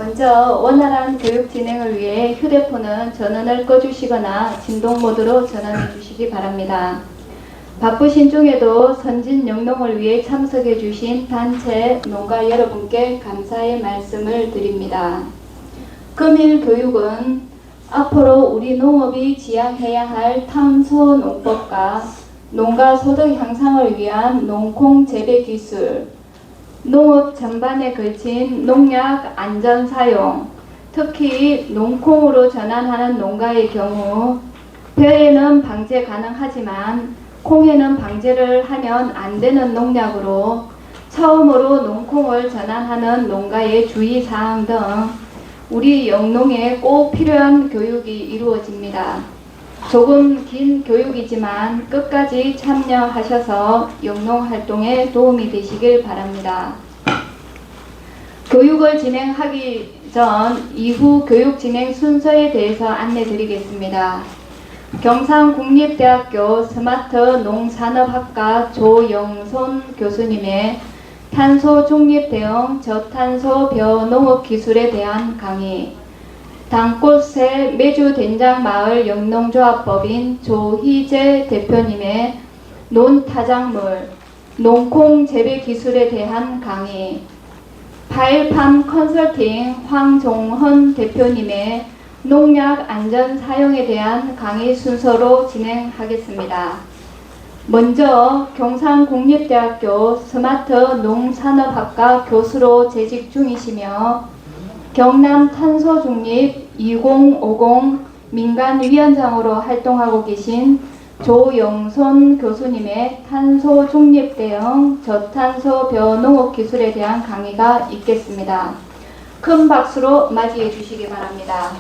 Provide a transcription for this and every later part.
먼저 원활한 교육 진행을 위해 휴대폰은 전원을 꺼주시거나 진동 모드로 전환해 주시기 바랍니다. 바쁘신 중에도 선진 영농을 위해 참석해 주신 단체 농가 여러분께 감사의 말씀을 드립니다. 금일 교육은 앞으로 우리 농업이 지향해야 할 탄소 농법과 농가 소득 향상을 위한 농콩 재배 기술, 농업 전반에 걸친 농약 안전 사용, 특히 농콩으로 전환하는 농가의 경우 벼에는 방제 가능하지만 콩에는 방제를 하면 안 되는 농약으로 처음으로 농콩을 전환하는 농가의 주의사항 등 우리 영농에 꼭 필요한 교육이 이루어집니다. 조금 긴 교육이지만 끝까지 참여하셔서 영농 활동에 도움이 되시길 바랍니다. 교육을 진행하기 전 이후 교육 진행 순서에 대해서 안내 드리겠습니다. 경상국립대학교 스마트 농산업학과 조영손 교수님의 탄소 중립 대응 저탄소 벼 농업 기술에 대한 강의, 당꽃새 매주 된장마을 영농조합법인 조희재 대표님의 논타작물 농콩 재배 기술에 대한 강의, 파일팜 컨설팅 황종헌 대표님의 농약 안전 사용에 대한 강의 순서로 진행하겠습니다. 먼저 경상국립대학교 스마트 농산업학과 교수로 재직 중이시며 경남 탄소중립 2050 민간위원장으로 활동하고 계신 조영손 교수님의 탄소 중립 대응 저탄소 벼 농업 기술에 대한 강의가 있겠습니다. 큰 박수로 맞이해 주시기 바랍니다.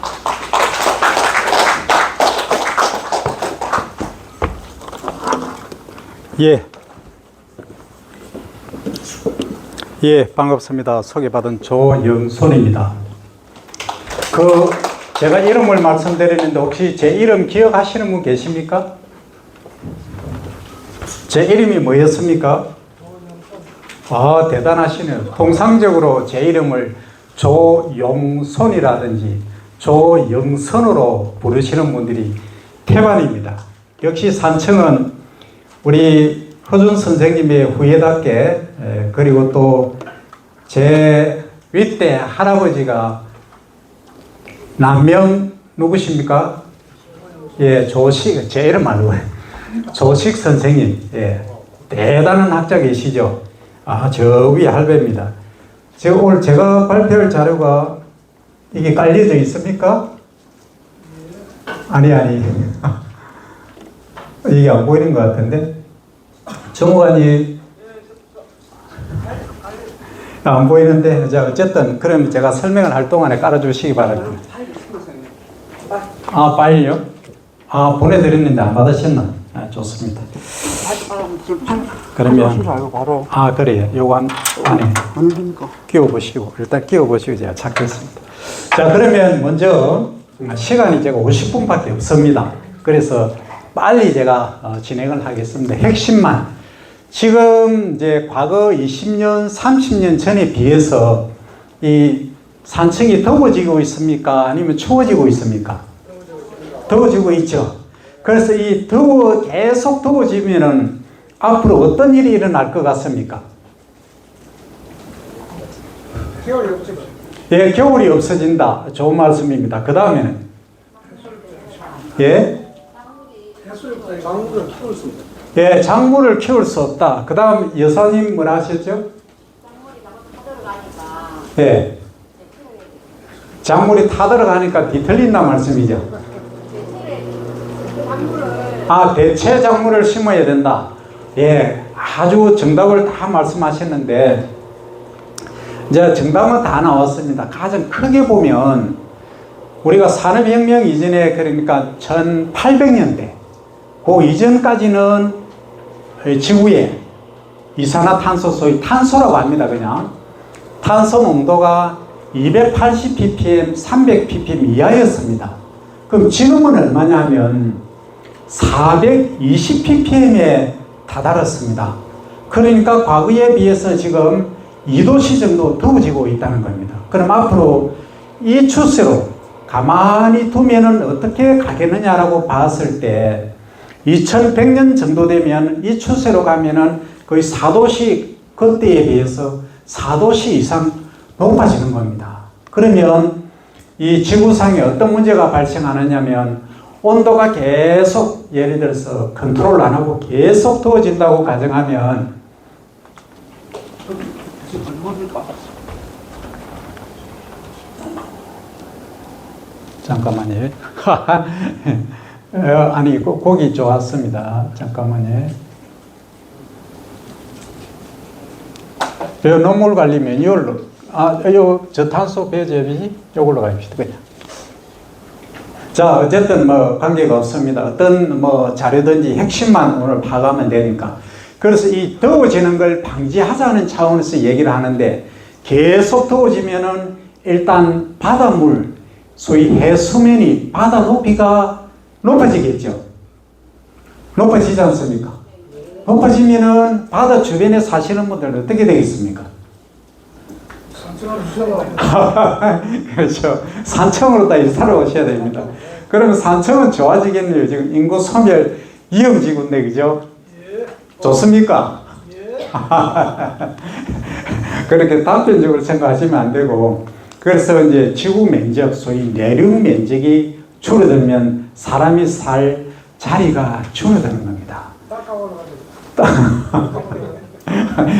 반갑습니다. 소개받은 조영손입니다. 제가 이름을 말씀드리는데 혹시 제 이름 기억하시는 분 계십니까? 제 이름이 뭐였습니까? 아, 대단하시네요. 통상적으로 제 이름을 조용손이라든지 조영선으로 부르시는 분들이 태반입니다. 역시 산청은 우리 허준 선생님의 후예답게, 그리고 또 제 윗대 할아버지가 남명 누구십니까? 조식, 제 이름 알고 조식 선생님, 대단한 학자계시죠. 저 위에 할배입니다. 오늘 제가 발표할 자료가 이게 깔려져 있습니까? 아니 이게 안 보이는 것 같은데 정무관이 안 보이는데, 자 어쨌든 그러면 제가 설명을 할 동안에 깔아주시기 바랍니다. 빨리요? 보내드렸는데 안 받으셨나? 좋습니다. 그러면 그래요. 요거 안에 끼워보시고, 일단 끼워보시고 제가 찾겠습니다. 자, 그러면 먼저 시간이 제가 50분밖에 없습니다. 그래서 빨리 제가 진행을 하겠습니다. 핵심만. 지금 이제 과거 20년, 30년 전에 비해서 이 산청이 더워지고 있습니까? 아니면 추워지고 있습니까? 더워지고 있죠. 그래서 계속 더워지면은 앞으로 어떤 일이 일어날 것 같습니까? 겨울이 없어진다. 겨울이 없어진다. 좋은 말씀입니다. 그 다음에는? 작물을 키울 수 없다. 작물을 키울 수 없다. 그 다음 여사님 뭐라 하셨죠? 작물이 타들어가니까. 작물이 타들어가니까 뒤틀린다 말씀이죠. 대체 작물을 심어야 된다. 아주 정답을 다 말씀하셨는데, 이제 정답은 다 나왔습니다. 가장 크게 보면 우리가 산업혁명 이전에, 그러니까 1800년대 그 이전까지는 지구에 이산화탄소, 소위 탄소라고 합니다. 그냥 탄소 농도가 280ppm, 300ppm 이하였습니다. 그럼 지금은 얼마냐면 420ppm에 다다랐습니다. 그러니까 과거에 비해서 지금 2도씨 정도 더워지고 있다는 겁니다. 그럼 앞으로 이 추세로 가만히 두면은 어떻게 가겠느냐라고 봤을 때 2100년 정도 되면 이 추세로 가면은 거의 4도씨 그때에 비해서 4도씨 이상 높아지는 겁니다. 그러면 이 지구상에 어떤 문제가 발생하느냐면 온도가 계속 예를 들어서 컨트롤 안 하고 계속 더워진다고 가정하면 잠깐만요. 아니 곡이 좋았습니다. 잠깐만요. 저 농물 관리 매뉴얼로 요 저탄소 배제비 요걸로 가입시다 그냥. 자 어쨌든 뭐 관계가 없습니다. 어떤 뭐 자료든지 핵심만 오늘 파악하면 되니까. 그래서 이 더워지는 걸 방지하자는 차원에서 얘기를 하는데 계속 더워지면은 일단 바닷물 소위 해수면이 바다 높이가 높아지겠죠. 높아지지 않습니까? 높아지면은 바다 주변에 사시는 분들은 어떻게 되겠습니까? 그렇죠. 산청으로 다 살아오셔야 됩니다. 그러면 산청은 좋아지겠네요. 지금 인구 소멸 위험지구인데, 그죠? 좋습니까? 그렇게 단편적으로 생각하시면 안 되고, 그래서 이제 지구 면적, 소위 내륙 면적이 줄어들면 사람이 살 자리가 줄어드는 겁니다.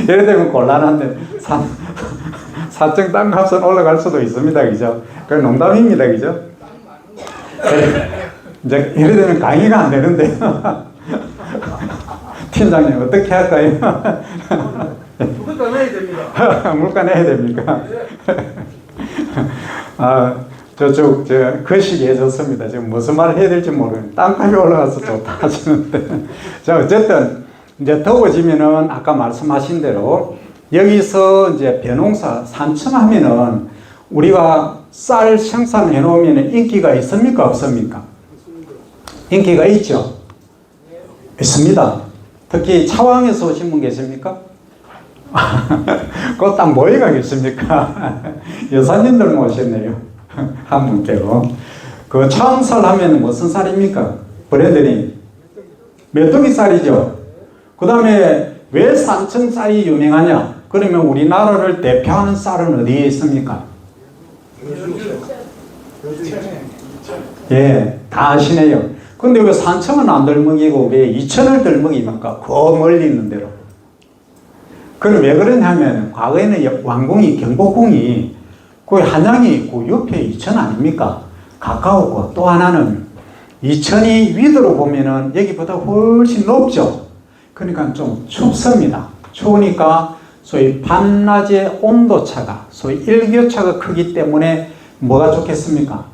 예를 들면 곤란한데 사정 땅값은 올라갈 수도 있습니다, 그죠? 그건 농담입니다, 그죠? 이제 예를 들면 강의가 안 되는데 팀장님 어떻게 할까요? 물가 내야 됩니다. 물가 내야 됩니까? 저쪽 거시기 해줬습니다. 지금 무슨 말을 해야 될지 모르겠는데 땅값이 올라가서 좋다 하시는데 자 어쨌든 이제 더워지면은 아까 말씀하신 대로 여기서 이제 벼농사 산청하면은 우리가 쌀 생산해 놓으면 인기가 있습니까 없습니까? 인기가 있죠. 있습니다. 특히 차왕에서 오신 분 계십니까? 그 딱 뭐에 가겠습니까? 여사님들 모셨네요. 한 분 빼고. 그 차왕쌀 하면 무슨 쌀입니까? 브랜드님. 메뚜기 쌀이죠. 그 다음에 왜 산청 쌀이 유명하냐? 그러면 우리나라를 대표하는 쌀은 어디에 있습니까? 예, 다 아시네요. 근데 왜 산청은 안 덜먹이고 왜 이천을 덜먹입니까? 그 멀리 있는 데로. 그럼 왜 그러냐면 과거에는 왕궁이 경복궁이 그 한양이 그 옆에 이천 아닙니까? 가까우고 또 하나는 이천이 위도로 보면은 여기보다 훨씬 높죠. 그러니까 좀 춥습니다. 추우니까 소위 밤낮의 온도차가 소위 일교차가 크기 때문에 뭐가 좋겠습니까?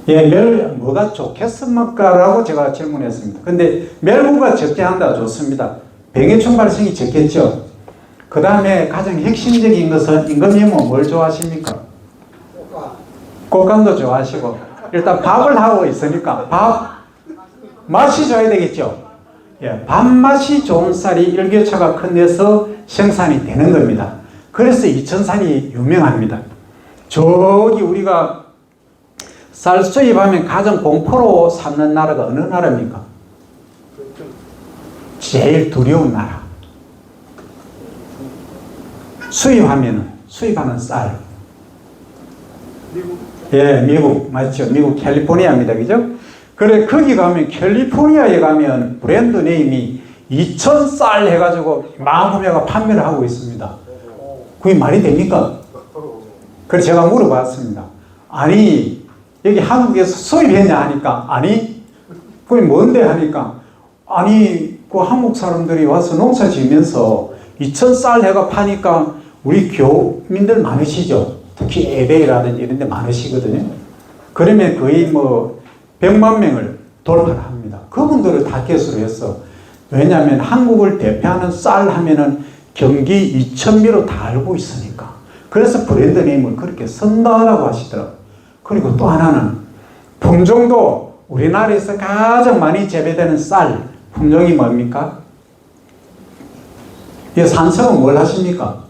예, 뭐가 좋겠습니까? 라고 제가 질문했습니다. 근데 멸구가 적게 한다 좋습니다. 병해충 발생이 적겠죠. 그 다음에 가장 핵심적인 것은 임금님은 뭘 좋아하십니까? 꽃감도 좋아하시고 일단 밥을 하고 있으니까 밥 맛이 좋아야 되겠죠. 예, 밥맛이 좋은 쌀이 일교차가 큰 데서 생산이 되는 겁니다. 그래서 이천쌀이 유명합니다. 저기 우리가 쌀 수입하면 가장 공포로 삼는 나라가 어느 나라입니까? 제일 두려운 나라. 수입하는 쌀. 예, 미국 맞죠? 미국 캘리포니아입니다, 그죠? 그래 거기 가면 캘리포니아에 가면 브랜드 네임이 이천 쌀 해가지고 마구매가 판매를 하고 있습니다. 그게 말이 됩니까? 그래서 제가 물어봤습니다. 아니 여기 한국에서 수입했냐 하니까 아니 그게 뭔데 하니까 아니 그 한국 사람들이 와서 농사 지으면서 이천 쌀 해가 파니까 우리 교민들 많으시죠. 특히 LA라든지 이런 데 많으시거든요. 그러면 거의 뭐 100만 명을 돌파합니다. 그분들을 타겟으로 해서 왜냐하면 한국을 대표하는 쌀 하면은 경기 이천미로 다 알고 있으니까 그래서 브랜드 네임을 그렇게 쓴다라고 하시더라고요. 그리고 또 하나는 품종도 우리나라에서 가장 많이 재배되는 쌀 품종이 뭡니까? 이 산청은 뭘 하십니까?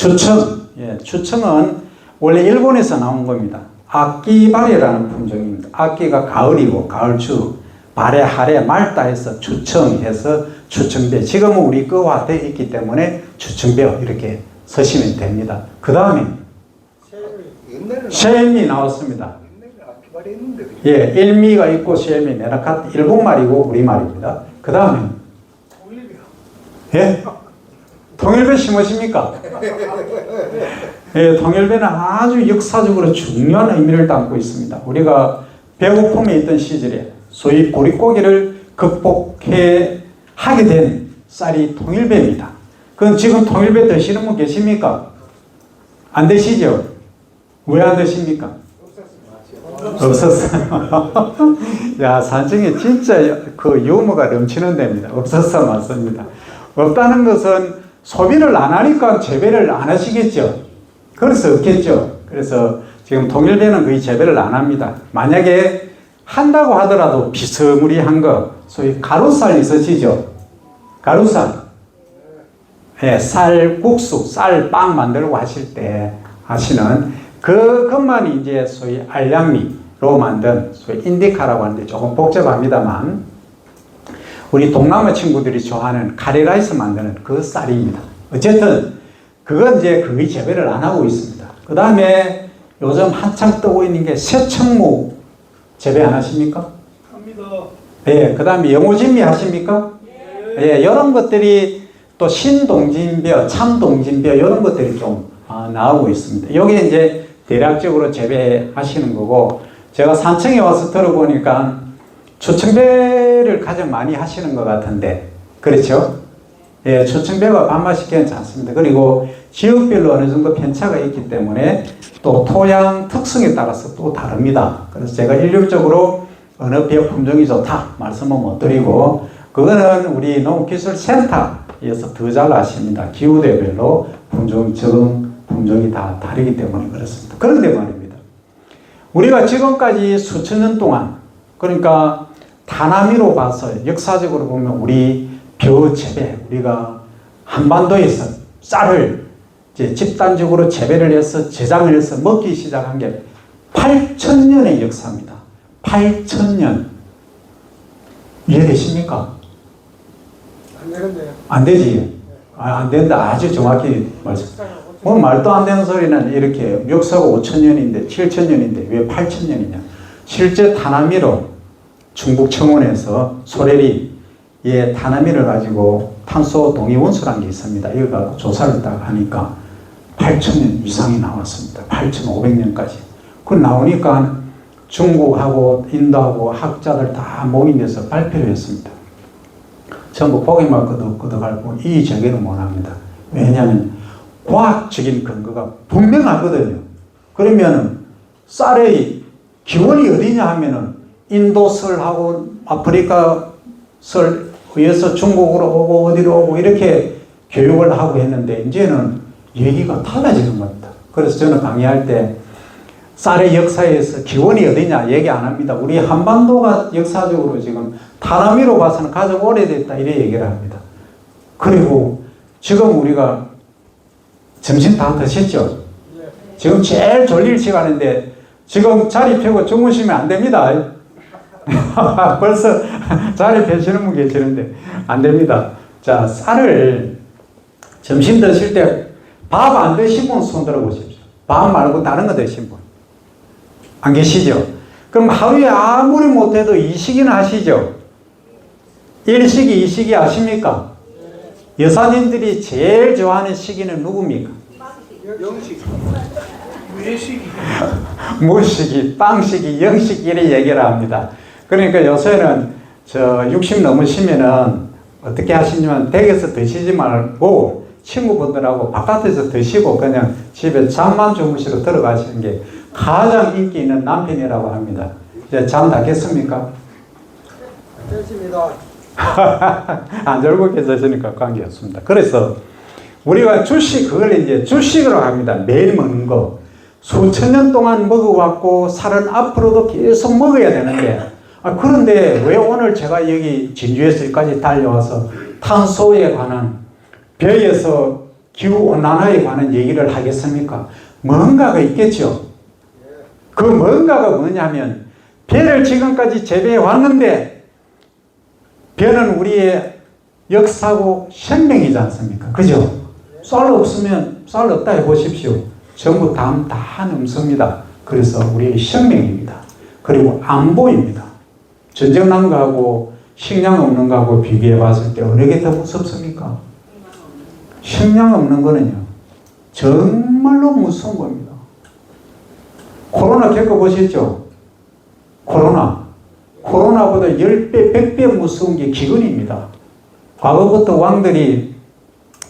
추청. 예, 추청은 원래 일본에서 나온 겁니다. 악기발해라는 품종입니다. 악기가 가을이고 가을추, 발해, 하래, 말다해서 추청해서 추청배. 지금은 우리 거화되어 있기 때문에 추청배 이렇게 쓰시면 됩니다. 그 다음에 셰미 나왔습니다. 예, 일미가 있고 셰미, 네라카트 일본말이고 우리말입니다. 그 다음에 예? 통일배 심으십니까? 예, 통일배는 아주 역사적으로 중요한 의미를 담고 있습니다. 우리가 배고픔에 있던 시절에 소위 보릿고기를 극복해 하게 된 쌀이 통일배입니다. 그럼 지금 통일배 드시는 분 계십니까? 안 드시죠? 왜 안 드십니까? 없었어요. 야, 산청에 진짜 그 유머가 넘치는 데입니다. 없어서 맞습니다. 없다는 것은 소비를 안 하니까 재배를 안 하시겠죠. 그래서 없겠죠. 그래서 지금 통일배는 거의 재배를 안 합니다. 만약에 한다고 하더라도 비스무리한 거, 소위 가루쌀 있으시죠? 가루쌀. 예, 쌀국수, 쌀빵 만들고 하실 때 하시는 그것만 이제 소위 알량미로 만든 소위 인디카라고 하는데 조금 복잡합니다만 우리 동남아 친구들이 좋아하는 카레라이스 만드는 그 쌀입니다. 어쨌든 그건 이제 거의 재배를 안 하고 있습니다. 그 다음에 요즘 한창 뜨고 있는 게 새청무 재배 안 하십니까? 합니다. 예, 그 다음에 영호진미 하십니까? 예, 이런 것들이 또 신동진벼, 참동진벼 이런 것들이 좀 나오고 있습니다. 여기 이제 대략적으로 재배하시는 거고 제가 산청에 와서 들어보니까 초청배를 가장 많이 하시는 것 같은데 그렇죠? 예, 초청배가 밥맛이 괜찮습니다. 그리고 지역별로 어느 정도 편차가 있기 때문에 또 토양 특성에 따라서 또 다릅니다. 그래서 제가 일률적으로 어느 배 품종이 좋다 말씀은 못 드리고 그거는 우리 농기술센터에서 더 잘 아십니다. 기후대별로 품종, 적응 품종이 다 다르기 때문에 그렇습니다. 그런데 말입니다. 우리가 지금까지 수천 년 동안 그러니까 다나미로 봐서 역사적으로 보면 우리 벼 재배, 우리가 한반도에서 쌀을 이제 집단적으로 재배를 해서 저장을 해서 먹기 시작한 게 8,000년의 역사입니다. 8,000년. 이해되십니까? 안 되는데요. 안 되지. 안 된다. 아주 정확히 말씀. 뭐 말도 안 되는 소리는 이렇게 역사가 5,000년인데 7,000년인데 왜 8,000년이냐. 실제 다나미로 충북 청원에서 소래리 예, 다나미를 가지고 탄소 동위원소라는 게 있습니다. 이걸 갖고 조사를 딱 하니까 8,000년 이상이 나왔습니다. 8,500년까지. 그 나오니까 중국하고 인도하고 학자들 다 모임에서 발표를 했습니다. 전부 고개만 끄덕끄덕하고 이 제기는 못합니다. 왜냐하면 과학적인 근거가 분명하거든요. 그러면 쌀의 기원이 어디냐 하면은 인도설하고 아프리카 설 위에서 중국으로 오고 어디로 오고 이렇게 교육을 하고 했는데 이제는 얘기가 달라지는 겁니다. 그래서 저는 강의할 때 쌀의 역사에서 기원이 어디냐 얘기 안 합니다. 우리 한반도가 역사적으로 지금 다나미로 봐서는 가장 오래됐다 이래 얘기를 합니다. 그리고 지금 우리가 점심 다 드셨죠? 지금 제일 졸릴 시간인데 지금 자리 펴고 주무시면 안 됩니다. 벌써 자리 펴시는 분 계시는데 안 됩니다. 자, 쌀을 점심 드실 때 밥 안 드신 분 손 들어보십시오. 밥 말고 다른 거 드신 분. 안 계시죠? 그럼 하루에 아무리 못해도 2식이나 하시죠? 1식이, 2식이 아십니까? 여사님들이 제일 좋아하는 시기는 누굽니까? 영식. 외식이. 무식이, 빵식이, 영식 이래 얘기를 합니다. 그러니까 요새는 60 넘으시면은 어떻게 하시냐면 댁에서 드시지 말고 친구분들하고 바깥에서 드시고 그냥 집에 잠만 주무시러 들어가시는 게 가장 인기 있는 남편이라고 합니다. 이제 잠 다 깼습니까? 됐습니다. 안 졸고 계시니까 관계없습니다. 그래서 우리가 주식, 그걸 이제 주식으로 합니다. 매일 먹는 거. 수천 년 동안 먹어왔고 살은 앞으로도 계속 먹어야 되는데 그런데 왜 오늘 제가 여기 진주에서 여기까지 달려와서 탄소에 관한 벼에서 기후온난화에 관한 얘기를 하겠습니까? 뭔가가 있겠죠. 그 뭔가가 뭐냐면 배를 지금까지 재배해 왔는데 배는 우리의 역사고 생명이지 않습니까? 그죠? 쌀 없으면 쌀 없다 해보십시오. 전부 다 넘습니다. 그래서 우리의 생명입니다. 그리고 안보입니다. 전쟁 난 거하고 식량 없는 거하고 비교해 봤을 때 어느 게 더 무섭습니까? 식량 없는 거는요, 정말로 무서운 겁니다. 코로나 겪어보셨죠? 코로나보다 10배, 100배 무서운 게 기근입니다. 과거부터 왕들이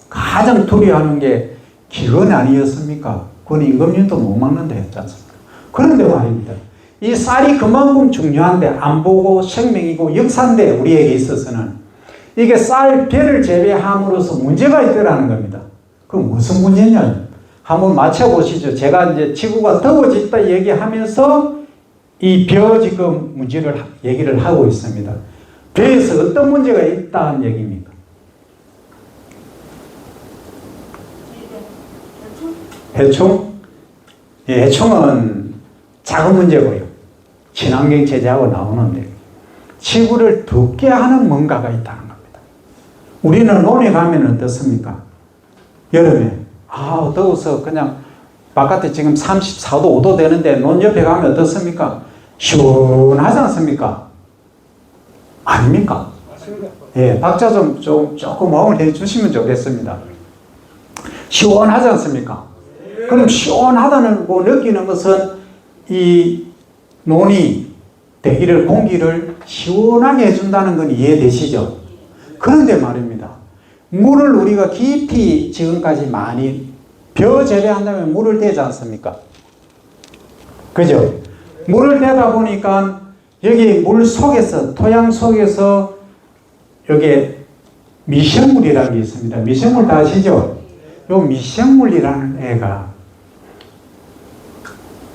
가장 두려워하는 게 기근 아니었습니까? 그건 임금님도 못 막는다 했지 않습니까? 그런데 말입니다. 이 쌀이 그만큼 중요한데 안보고 생명이고 역사인데 우리에게 있어서는 이게 쌀 배를 재배함으로써 문제가 있더라는 겁니다. 그럼 무슨 문제냐? 한번 맞춰보시죠. 제가 이제 지구가 더워졌다 얘기하면서 이 벼 지금 문제를 얘기를 하고 있습니다. 벼에서 어떤 문제가 있다는 얘기입니까? 해충? 예, 해충은 작은 문제고요. 친환경 제재하고 나오는데 지구를 덥게 하는 뭔가가 있다는 겁니다. 우리는 논에 가면 어떻습니까? 여름에 더워서 그냥 바깥에 지금 34도 5도 되는데 논 옆에 가면 어떻습니까? 시원하지 않습니까? 아닙니까? 예, 박자 조금 호응을 해주시면 좋겠습니다. 시원하지 않습니까? 그럼 시원하다는 거 느끼는 것은 이 논이 대기를 공기를 시원하게 해준다는 건 이해되시죠? 그런데 말입니다. 물을 우리가 깊이 지금까지 많이 벼 재배한다면 물을 대지 않습니까? 그죠? 물을 대다 보니까 여기 물 속에서 토양 속에서 여기 미생물이라는 게 있습니다. 미생물 다 아시죠? 요 미생물이라는 애가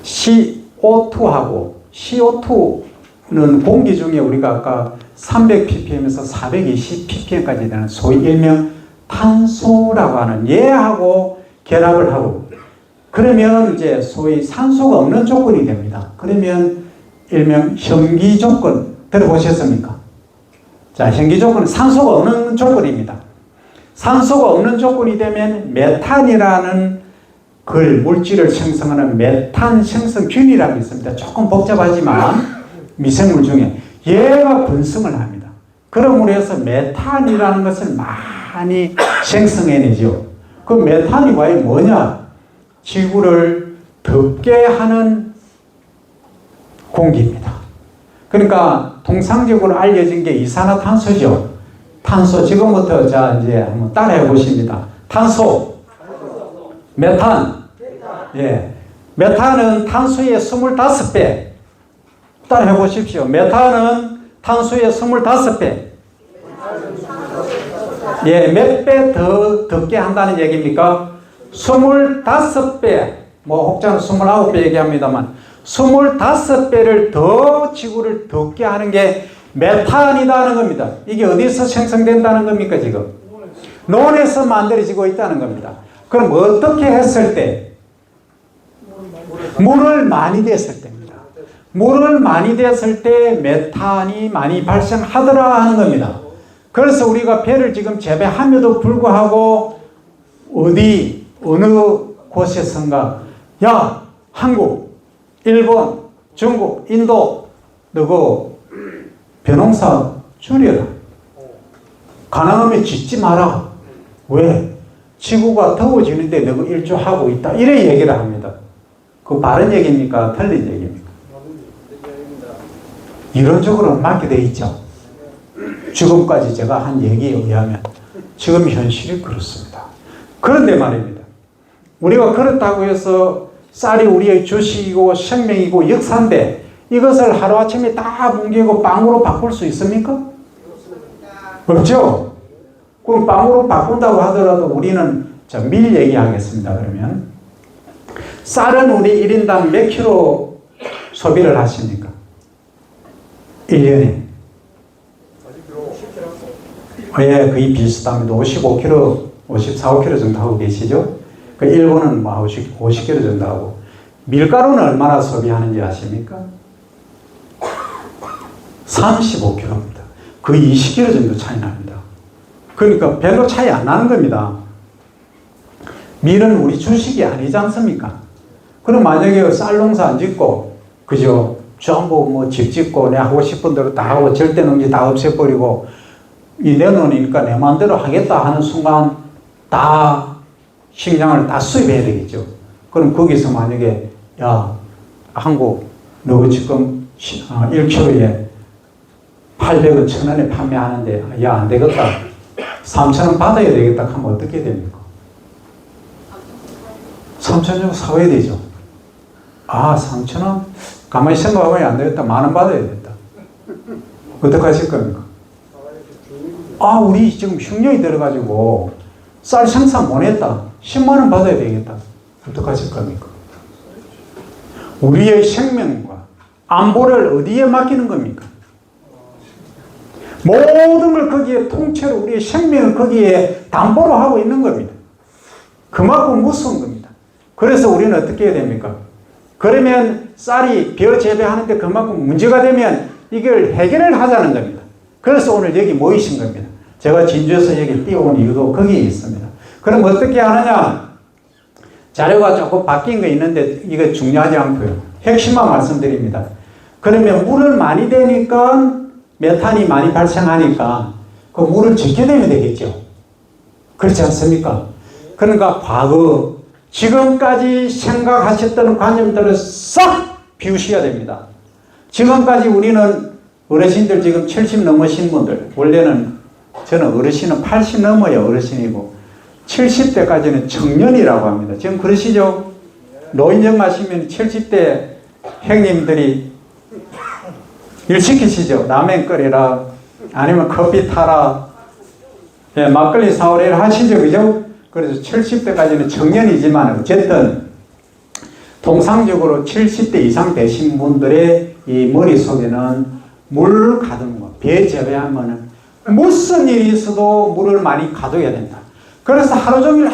CO2하고 CO2는 공기 중에 우리가 아까 300ppm에서 420ppm까지 되는 소위 일명 탄소라고 하는 얘하고 결합을 하고 그러면 이제 소위 산소가 없는 조건이 됩니다. 그러면 일명 현기 조건 들어보셨습니까? 자, 현기 조건은 산소가 없는 조건입니다. 산소가 없는 조건이 되면 메탄이라는 물질을 생성하는 메탄 생성균이라는 게 있습니다. 조금 복잡하지만 미생물 중에 얘가 분성을 합니다. 그러므로 해서 메탄이라는 것을 많이 생성해내죠. 그 메탄이 과연 뭐냐? 지구를 덥게 하는 공기입니다. 그러니까 통상적으로 알려진 게 이산화탄소죠. 탄소, 지금부터 자 이제 한번 따라해 보십니다. 탄소, 메탄. 예. 메탄은 탄소의 25배. 따라해 보십시오. 메탄은 탄소의 25배. 예, 몇 배 더 덥게 한다는 얘기입니까? 25배. 혹자는 29배 얘기합니다만 25배를 더 지구를 덥게 하는 게 메탄이라는 겁니다. 이게 어디서 생성된다는 겁니까, 지금? 논에서 만들어지고 있다는 겁니다. 그럼 어떻게 했을 때? 물을 많이 댔을 때입니다. 물을 많이 댔을 때 메탄이 많이 발생하더라 하는 겁니다. 그래서 우리가 배를 지금 재배함에도 불구하고 어느 곳에선가 야, 한국, 일본, 중국, 인도 너거 벼농사 줄여라. 가능하면 짓지 마라. 왜? 지구가 더워지는데 너가 일조하고 있다. 이래 얘기를 합니다. 그 바른 얘기입니까? 틀린 얘기입니까? 이론적으로 맞게 돼 있죠. 지금까지 제가 한 얘기에 의하면 지금 현실이 그렇습니다. 그런데 말입니다. 우리가 그렇다고 해서 쌀이 우리의 주식이고 생명이고 역사인데 이것을 하루아침에 다 뭉개고 빵으로 바꿀 수 있습니까? 없죠? 그럼 빵으로 바꾼다고 하더라도 우리는 밀 얘기하겠습니다. 그러면 쌀은 우리 1인당 몇 킬로 소비를 하십니까? 1년에. 예, 거의 비슷합니다. 55kg 54, 5kg 정도 하고 계시죠? 그 일본은 뭐 50kg 정도 하고. 밀가루는 얼마나 소비하는지 아십니까? 35kg입니다. 거의 20kg 정도 차이 납니다. 그러니까 별로 차이 안 나는 겁니다. 밀은 우리 주식이 아니지 않습니까? 그럼 만약에 쌀 농사 안 짓고, 그죠? 전부 뭐 집 짓고 내 하고 싶은 대로 다 하고 절대 농지 다 없애버리고, 이 내놓으니까 내 마음대로 하겠다 하는 순간 다 식량을 다 수입해야 되겠죠. 그럼 거기서 만약에, 야, 한국, 너 지금 1kg에 800원, 1000원에 판매하는데, 야, 안 되겠다. 3,000원 받아야 되겠다 하면 어떻게 됩니까? 3,000원 사와야 되죠. 아, 3,000원? 가만히 생각하면 안 되겠다. 10,000원 받아야 된다. 어떻게 하실 겁니까? 아, 우리 지금 흉년이 들어가지고 쌀 생산 못 했다. 10만원 받아야 되겠다. 어떻게 하실 겁니까? 우리의 생명과 안보를 어디에 맡기는 겁니까? 모든 걸 거기에 통째로 우리의 생명을 거기에 담보로 하고 있는 겁니다. 그만큼 무서운 겁니다. 그래서 우리는 어떻게 해야 됩니까? 그러면 쌀이 벼 재배하는데 그만큼 문제가 되면 이걸 해결을 하자는 겁니다. 그래서 오늘 여기 모이신 겁니다. 제가 진주에서 여기 뛰어온 이유도 거기에 있습니다. 그럼 어떻게 하느냐? 자료가 조금 바뀐 거 있는데 이거 중요하지 않고요. 핵심만 말씀드립니다. 그러면 물을 많이 대니까 메탄이 많이 발생하니까 그 물을 적게 내면 되겠죠. 그렇지 않습니까? 그러니까 과거 지금까지 생각하셨던 관념들을 싹 비우셔야 됩니다. 지금까지 우리는 어르신들 지금 70 넘으신 분들, 원래는 저는 어르신은 80 넘어야 어르신이고 70대까지는 청년이라고 합니다. 지금 그러시죠? 노인정 가시면 70대 형님들이 일 시키시죠. 라면 끓이라, 아니면 커피 타라, 예, 막걸리 사오래라 하시죠. 그죠? 그래서 70대까지는 청년이지만 어쨌든 통상적으로 70대 이상 되신 분들의 이 머릿속에는 물 가두는 거, 배 재배하면은 무슨 일이 있어도 물을 많이 가둬야 된다. 그래서 하루 종일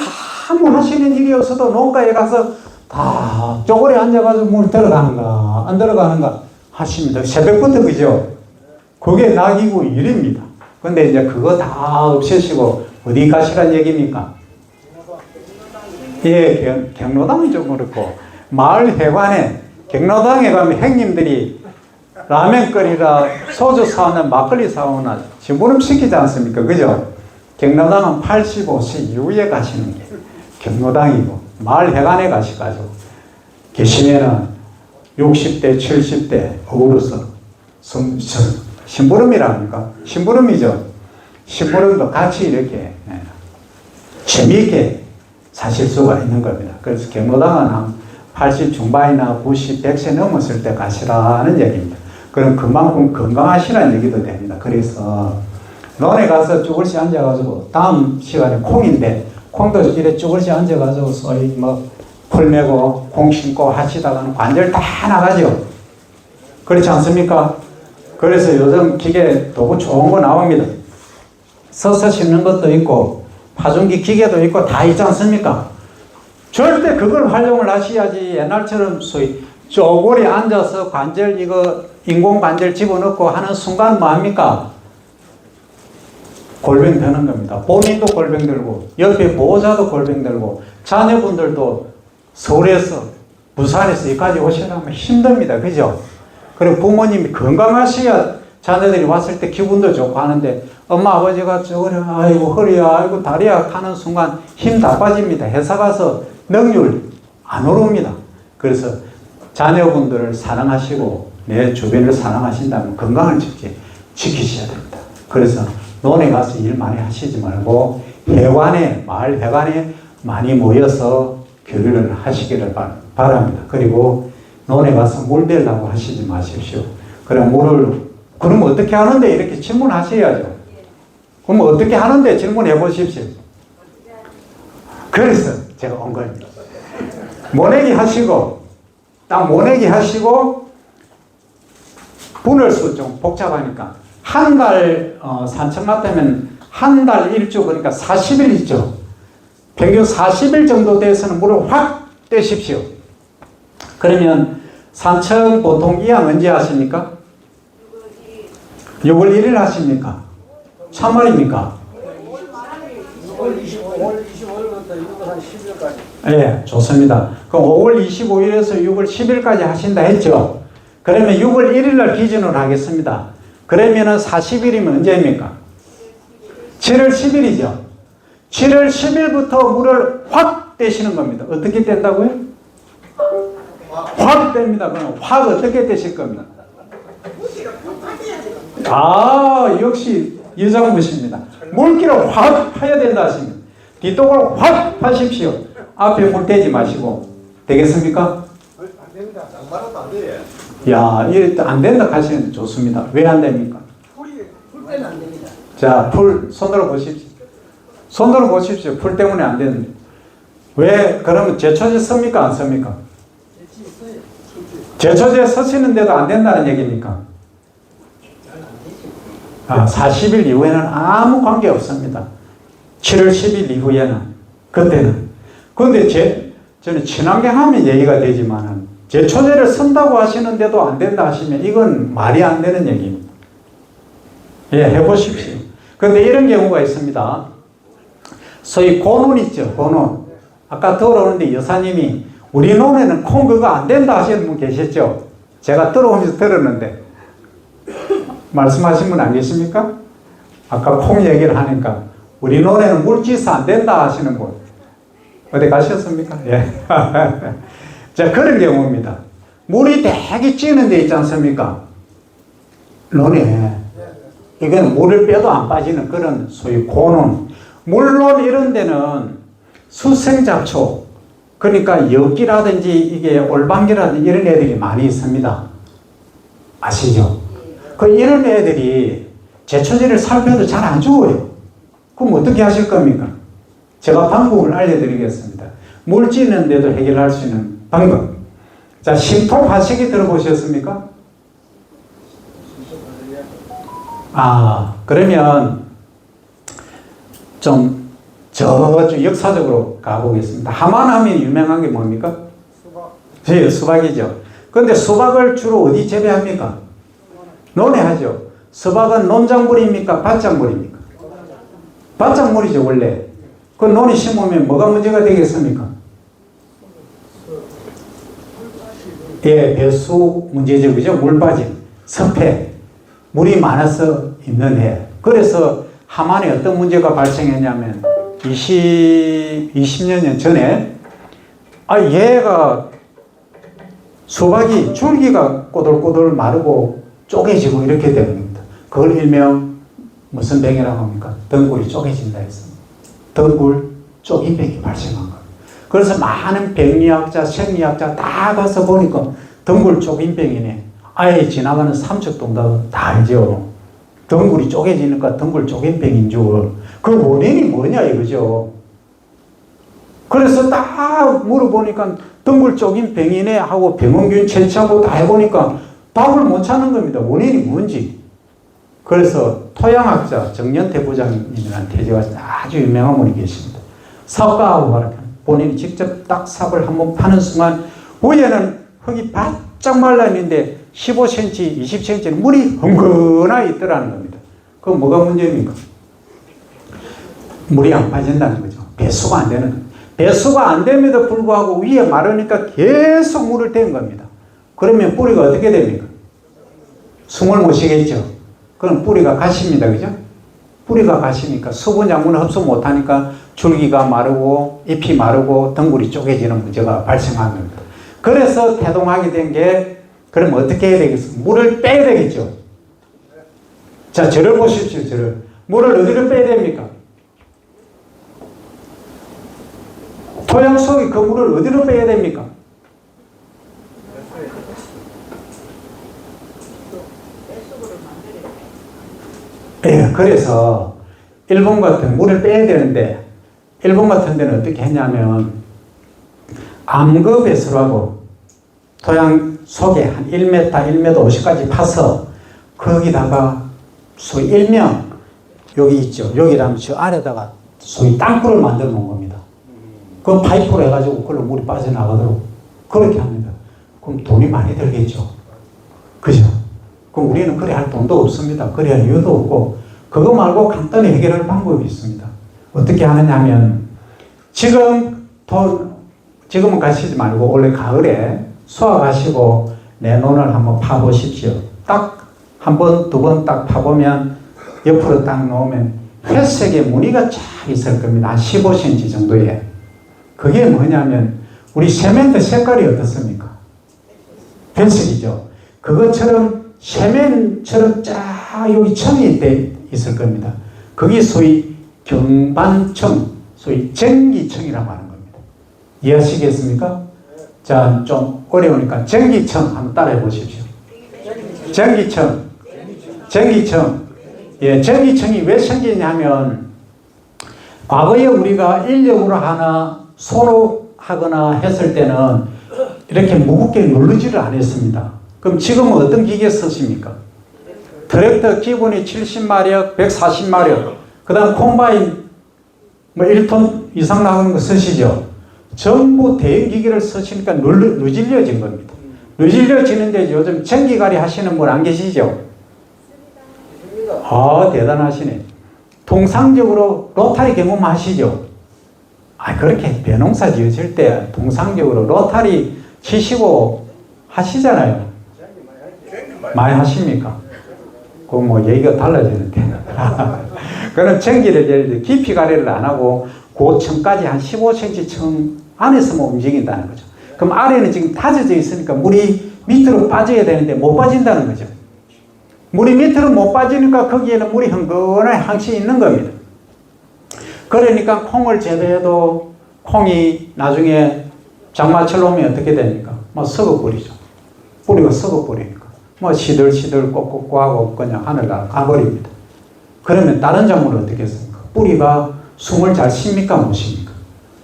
아무 하시는 일이 없어도 농가에 가서 다 쪼그려 앉아가지고 물 들어가는가 안 들어가는가 하십니다. 새벽부터. 그죠? 그게 낙이고 일입니다. 근데 이제 그거 다 없애시고 어디 가시란 얘기입니까? 예, 경로당이 좀 그렇고 마을 회관에 경로당에 가면 형님들이 라면 끓이라, 소주 사오나 막걸리 사오나 심부름 시키지 않습니까? 그죠? 경로당은 85세 이후에 가시는 게 경로당이고, 마을 회관에 가셔가지고 계시면은 60대, 70대 어우러서 심부름이랍니까? 심부름이죠. 심부름도 같이 이렇게 재미있게 사실 수가 있는 겁니다. 그래서 경로당은 한 80 중반이나 90, 100세 넘었을 때 가시라는 얘기입니다. 그럼 그만큼 건강하시라는 얘기도 됩니다. 그래서 논에 가서 쭈글씨 앉아가지고 다음 시간에 콩인데 콩도 이래 쭈글씨 앉아가지고 소위 뭐 풀 메고 콩 심고 하시다가는 관절 다 나가죠. 그렇지 않습니까? 그래서 요즘 기계 도구 좋은 거 나옵니다. 서서 심는 것도 있고 파종기 기계도 있고 다 있지 않습니까? 절대 그걸 활용을 하셔야지. 옛날처럼 소위 쪼그리 앉아서 관절 이거 인공 관절 집어넣고 하는 순간 뭐합니까? 골병 드는 겁니다. 본인도 골병 들고 옆에 보호자도 골병 들고 자녀분들도 서울에서 부산에서 여기까지 오시려면 힘듭니다. 그죠? 그리고 부모님이 건강하셔야 자녀들이 왔을 때 기분도 좋고 하는데 엄마 아버지가 저거를 아이고 허리야 아이고 다리야 하는 순간 힘 다 빠집니다. 회사 가서 능률 안 오릅니다. 그래서 자녀분들을 사랑하시고 내 주변을 사랑하신다면 건강을 지키셔야 됩니다. 그래서 논에 가서 일 많이 하시지 말고 회관에, 마을 회관에 많이 모여서 교류를 하시기를 바랍니다. 그리고 논에 가서 물 대려고 하시지 마십시오. 그럼 그럼 어떻게 하는데 이렇게 질문하셔야죠. 그럼 어떻게 하는데 질문해 보십시오. 그래서 제가 온 겁니다. 모내기 하시고, 딱 모내기 하시고, 분할수 좀 복잡하니까, 한 달, 산청 같다면 한 달 1주, 그러니까 40일 있죠. 평균 40일 정도 돼서는 물을 확 떼십시오. 그러면 산청 보통 이양 언제 하십니까? 6월 1일 하십니까? 참말입니까? 6월 25일부터 6월 한 10일까지. 예, 좋습니다. 그럼 5월 25일에서 6월 10일까지 하신다 했죠? 그러면 6월 1일 날 기준으로 하겠습니다. 그러면은 40일이면 언제입니까? 7월 10일이죠. 7월 10일부터 물을 확 떼시는 겁니다. 어떻게 뗀다고요? 확 뗍니다. 그럼 확 어떻게 떼실 겁니다? 아, 역시 여장부십니다. 물기를 확 파야 된다 하십니다. 뒷동을 확 파십시오. 앞에 물 떼지 마시고. 되겠습니까? 안 됩니다. 장마라도 안 돼. 야, 이게 안 된다 하시면 좋습니다. 왜 안 됩니까? 풀 때는 안 됩니다. 자, 풀 손들어 보십시오. 손들어 보십시오. 풀 때문에 안 되는데. 왜, 그러면 제초제 씁니까? 안 씁니까? 제초제 쓰시는데도 안 된다는 얘기입니까? 40일 이후에는 아무 관계 없습니다. 7월 10일 이후에는. 그때는. 그런데 저는 친환경 하면 얘기가 되지만은 제초제를 쓴다고 하시는데도 안 된다 하시면 이건 말이 안 되는 얘기입니다. 예, 해보십시오. 그런데 이런 경우가 있습니다. 소위 고논 있죠, 고논. 아까 들어오는데 여사님이 우리 논에는 콩 그거 안 된다 하시는 분 계셨죠? 제가 들어오면서 들었는데 말씀하신 분 안 계십니까? 아까 콩 얘기를 하니까 우리 논에는 물지서 안 된다 하시는 분 어디 가셨습니까? 예. 자, 그런 경우입니다. 물이 되게 찌는 데 있지 않습니까? 논에. 이건 물을 빼도 안 빠지는 그런 소위 고논. 물론 이런 데는 수생잡초, 그러니까 엽기라든지 이게 올방기라든지 이런 애들이 많이 있습니다. 아시죠? 이런 애들이 제초제를 살펴도 잘 안 죽어요. 그럼 어떻게 하실 겁니까? 제가 방법을 알려드리겠습니다. 물 찌는데도 해결할 수 있는 방법. 자, 심통 파식이 들어보셨습니까? 그러면 좀 저쪽 역사적으로 가보겠습니다. 하만하면 유명한 게 뭡니까? 수박. 네, 수박이죠. 그런데 수박을 주로 어디 재배합니까? 논에 하죠. 수박은 논작물입니까? 밭작물입니까? 밭작물이죠, 원래. 그 논에 심으면 뭐가 문제가 되겠습니까? 예, 배수 문제죠, 그죠? 물 빠짐, 섭해, 물이 많아서 있는 해. 그래서 하만에 어떤 문제가 발생했냐면 20년 전에 얘가 수박이 줄기가 꼬들꼬들 마르고 쪼개지고 이렇게 되는 겁니다. 그걸 일명 무슨 병이라고 합니까? 덩굴이 쪼개진다 했습니다. 덩굴 쪼긴병이 발생한 거예요. 그래서 많은 병리학자, 생리학자 다 가서 보니까 덩굴 쪼긴병이네. 아예 지나가는 삼척동답은 다 알죠. 덩굴이 쪼개지니까 덩굴 쪼긴병인 줄. 그 원인이 뭐냐 이거죠. 그래서 딱 물어보니까 덩굴 쪼긴병이네 하고 병원균 채취하고 다 해보니까 답을 못 찾는 겁니다. 원인이 뭔지. 그래서 토양학자 정년태 부장님이라는 태제가 아주 유명한 분이 계십니다. 삽과하고 말하면 본인이 직접 딱 삽을 한번 파는 순간 위에는 흙이 바짝 말라있는데 15cm, 20cm 물이 흥건하게 있더라는 겁니다. 그건 뭐가 문제입니까? 물이 안 빠진다는 거죠. 배수가 안 되는 거예요. 배수가 안 됨에도 불구하고 위에 마르니까 계속 물을 댄 겁니다. 그러면 뿌리가 어떻게 됩니까? 숨을 못 쉬겠죠. 그럼 뿌리가 가십니다. 그죠? 뿌리가 가시니까 수분 양분을 흡수 못하니까 줄기가 마르고 잎이 마르고 덩굴이 쪼개지는 문제가 발생하는 겁니다. 그래서 태동하게 된 게 그럼 어떻게 해야 되겠습니까? 물을 빼야 되겠죠. 자, 저를 보십시오. 저를. 물을 어디로 빼야 됩니까? 토양 속에 그 물을 어디로 빼야 됩니까? 예, 그래서 일본 같은 물을 빼야 되는데 일본 같은 데는 어떻게 했냐면 암거 배수라고 토양 속에 한 1m, 1m 50까지 파서 거기다가 소위 일명 여기 있죠. 여기라면 저 아래다가 소위 땅굴을 만들어 놓은 겁니다. 그 파이프로 해가지고 그걸로 물이 빠져나가도록 그렇게 합니다. 그럼 돈이 많이 들겠죠. 그죠? 그럼 우리는 그래 할 돈도 없습니다. 그래 할 이유도 없고, 그거 말고 간단히 해결할 방법이 있습니다. 어떻게 하느냐 하면, 지금은 가시지 말고 올해 가을에 수확하시고 내 논을 한번 파보십시오. 딱 한 번, 두 번 딱 파보면 옆으로 딱 놓으면 회색의 무늬가 쫙 있을 겁니다. 한 15cm 정도에. 그게 뭐냐면 우리 세면대 색깔이 어떻습니까? 회색이죠. 그것처럼 세면처럼 쫙 여기 청이 있을 겁니다. 그게 소위 경반청, 소위 전기청이라고 하는 겁니다. 이해하시겠습니까? 자, 좀 어려우니까 전기청 한번 따라해 보십시오. 전기청. 예, 전기청이 왜 생기냐면 과거에 우리가 인력으로 하나 손으로 하거나 했을 때는 이렇게 무겁게 누르지를 않았습니다. 그럼 지금은 어떤 기계 쓰십니까? 트랙터 기본이 70마력, 140마력, 그 다음 콤바인 뭐 1톤 이상 나가는 거 쓰시죠? 전부 대형 기계를 쓰시니까 누질려진 겁니다. 누질려지는데 요즘 전기갈이 하시는 분 안 계시죠? 대단하시네. 통상적으로 로타리 경험하시죠? 그렇게 벼농사 지으실 때 통상적으로 로타리 치시고 하시잖아요. 많이 하십니까? 그 뭐 얘기가 달라지는데. 그럼 전기를 예를 들어 깊이 가래를 안 하고 고층까지 한 15cm 층 안에서만 움직인다는 거죠. 그럼 아래는 지금 다져져 있으니까 물이 밑으로 빠져야 되는데 못 빠진다는 거죠. 물이 밑으로 못 빠지니까 거기에는 물이 흥건하게 항시 있는 겁니다. 그러니까 콩을 재배해도 콩이 나중에 장마철 오면 어떻게 됩니까? 뭐 썩어버리죠. 뿌리가 썩어버리니까. 뭐 시들시들 꼭꼭하고 그냥 하늘 가버립니다. 그러면 다른 작물은 어떻게 했습니까? 뿌리가 숨을 잘 쉽니까? 못 쉽니까?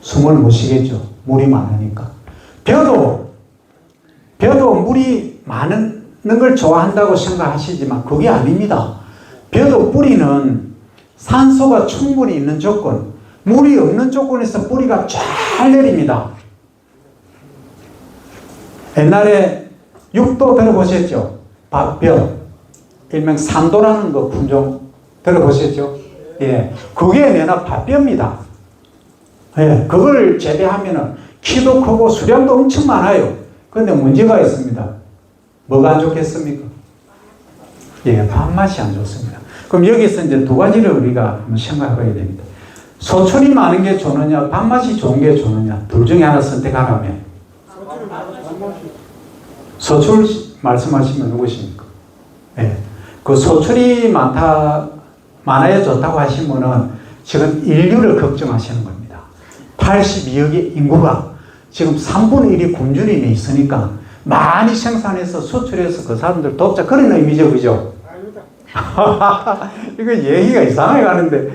숨을 못 쉬겠죠. 물이 많으니까. 벼도 물이 많은 걸 좋아한다고 생각하시지만 그게 아닙니다. 벼도 뿌리는 산소가 충분히 있는 조건, 물이 없는 조건에서 뿌리가 쫙 내립니다. 옛날에 육도 들어보셨죠? 벼, 일명 산도라는 거 품종 들어보셨죠? 예, 그게 내나 밭벼입니다. 예, 그걸 재배하면은 키도 크고 수량도 엄청 많아요. 그런데 문제가 있습니다. 뭐가 안 좋겠습니까? 예, 밥맛이 안 좋습니다. 그럼 여기서 이제 두 가지를 우리가 한번 생각해야 됩니다. 소출이 많은 게 좋느냐, 밥맛이 좋은 게 좋느냐, 둘 중에 하나 선택하라면. 소출 말씀하시면 누구십니까? 예, 그 소출이 많아야 좋다고 하신 분은 지금 인류를 걱정하시는 겁니다. 82억의 인구가 지금 3분의 1이 굶주림에 있으니까 많이 생산해서 수출해서 그 사람들 돕자. 그런 의미죠, 그죠? 이거 얘기가 이상하게 가는데.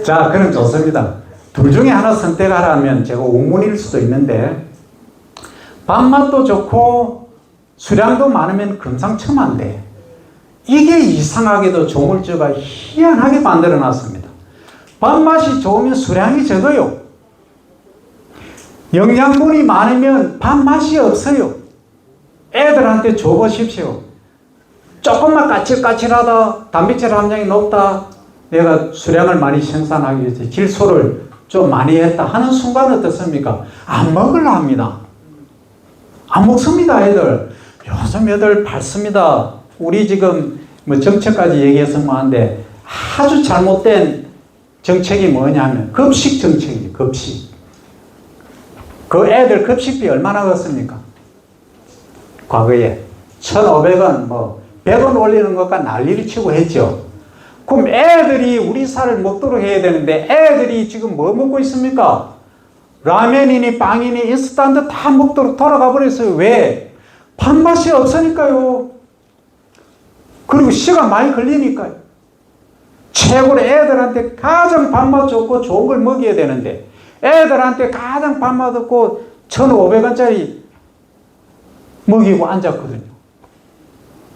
자, 그럼 좋습니다. 둘 중에 하나 선택하라면 제가 옥문일 수도 있는데, 밥맛도 좋고 수량도 많으면 금상첨화인데, 이게 이상하게도 조물주가 희한하게 만들어 놨습니다. 밥맛이 좋으면 수량이 적어요. 영양분이 많으면 밥맛이 없어요. 애들한테 줘보십시오. 조금만 까칠까칠하다, 단백질 함량이 높다, 내가 수량을 많이 생산하기 위해서 질소를 좀 많이 했다 하는 순간 어떻습니까? 안 먹으려 합니다. 안 먹습니다, 애들. 요즘 애들 밝습니다. 우리 지금 뭐 정책까지 얘기해서 뭐한데 아주 잘못된 정책이 뭐냐면 급식 정책이에요. 급식. 그 애들 급식비 얼마나 걷습니까? 과거에 1,500원 뭐 100원 올리는 것과 난리를 치고 했죠. 그럼 애들이 우리 살을 먹도록 해야 되는데 애들이 지금 뭐 먹고 있습니까? 라면이니 빵이니 인스턴트 다 먹도록 돌아가 버렸어요. 왜? 밥맛이 없으니까요. 그리고 시간 많이 걸리니까요. 최고로 애들한테 가장 밥맛 좋고 좋은 걸 먹여야 되는데 애들한테 가장 밥맛 없고 1,500원짜리 먹이고 앉았거든요.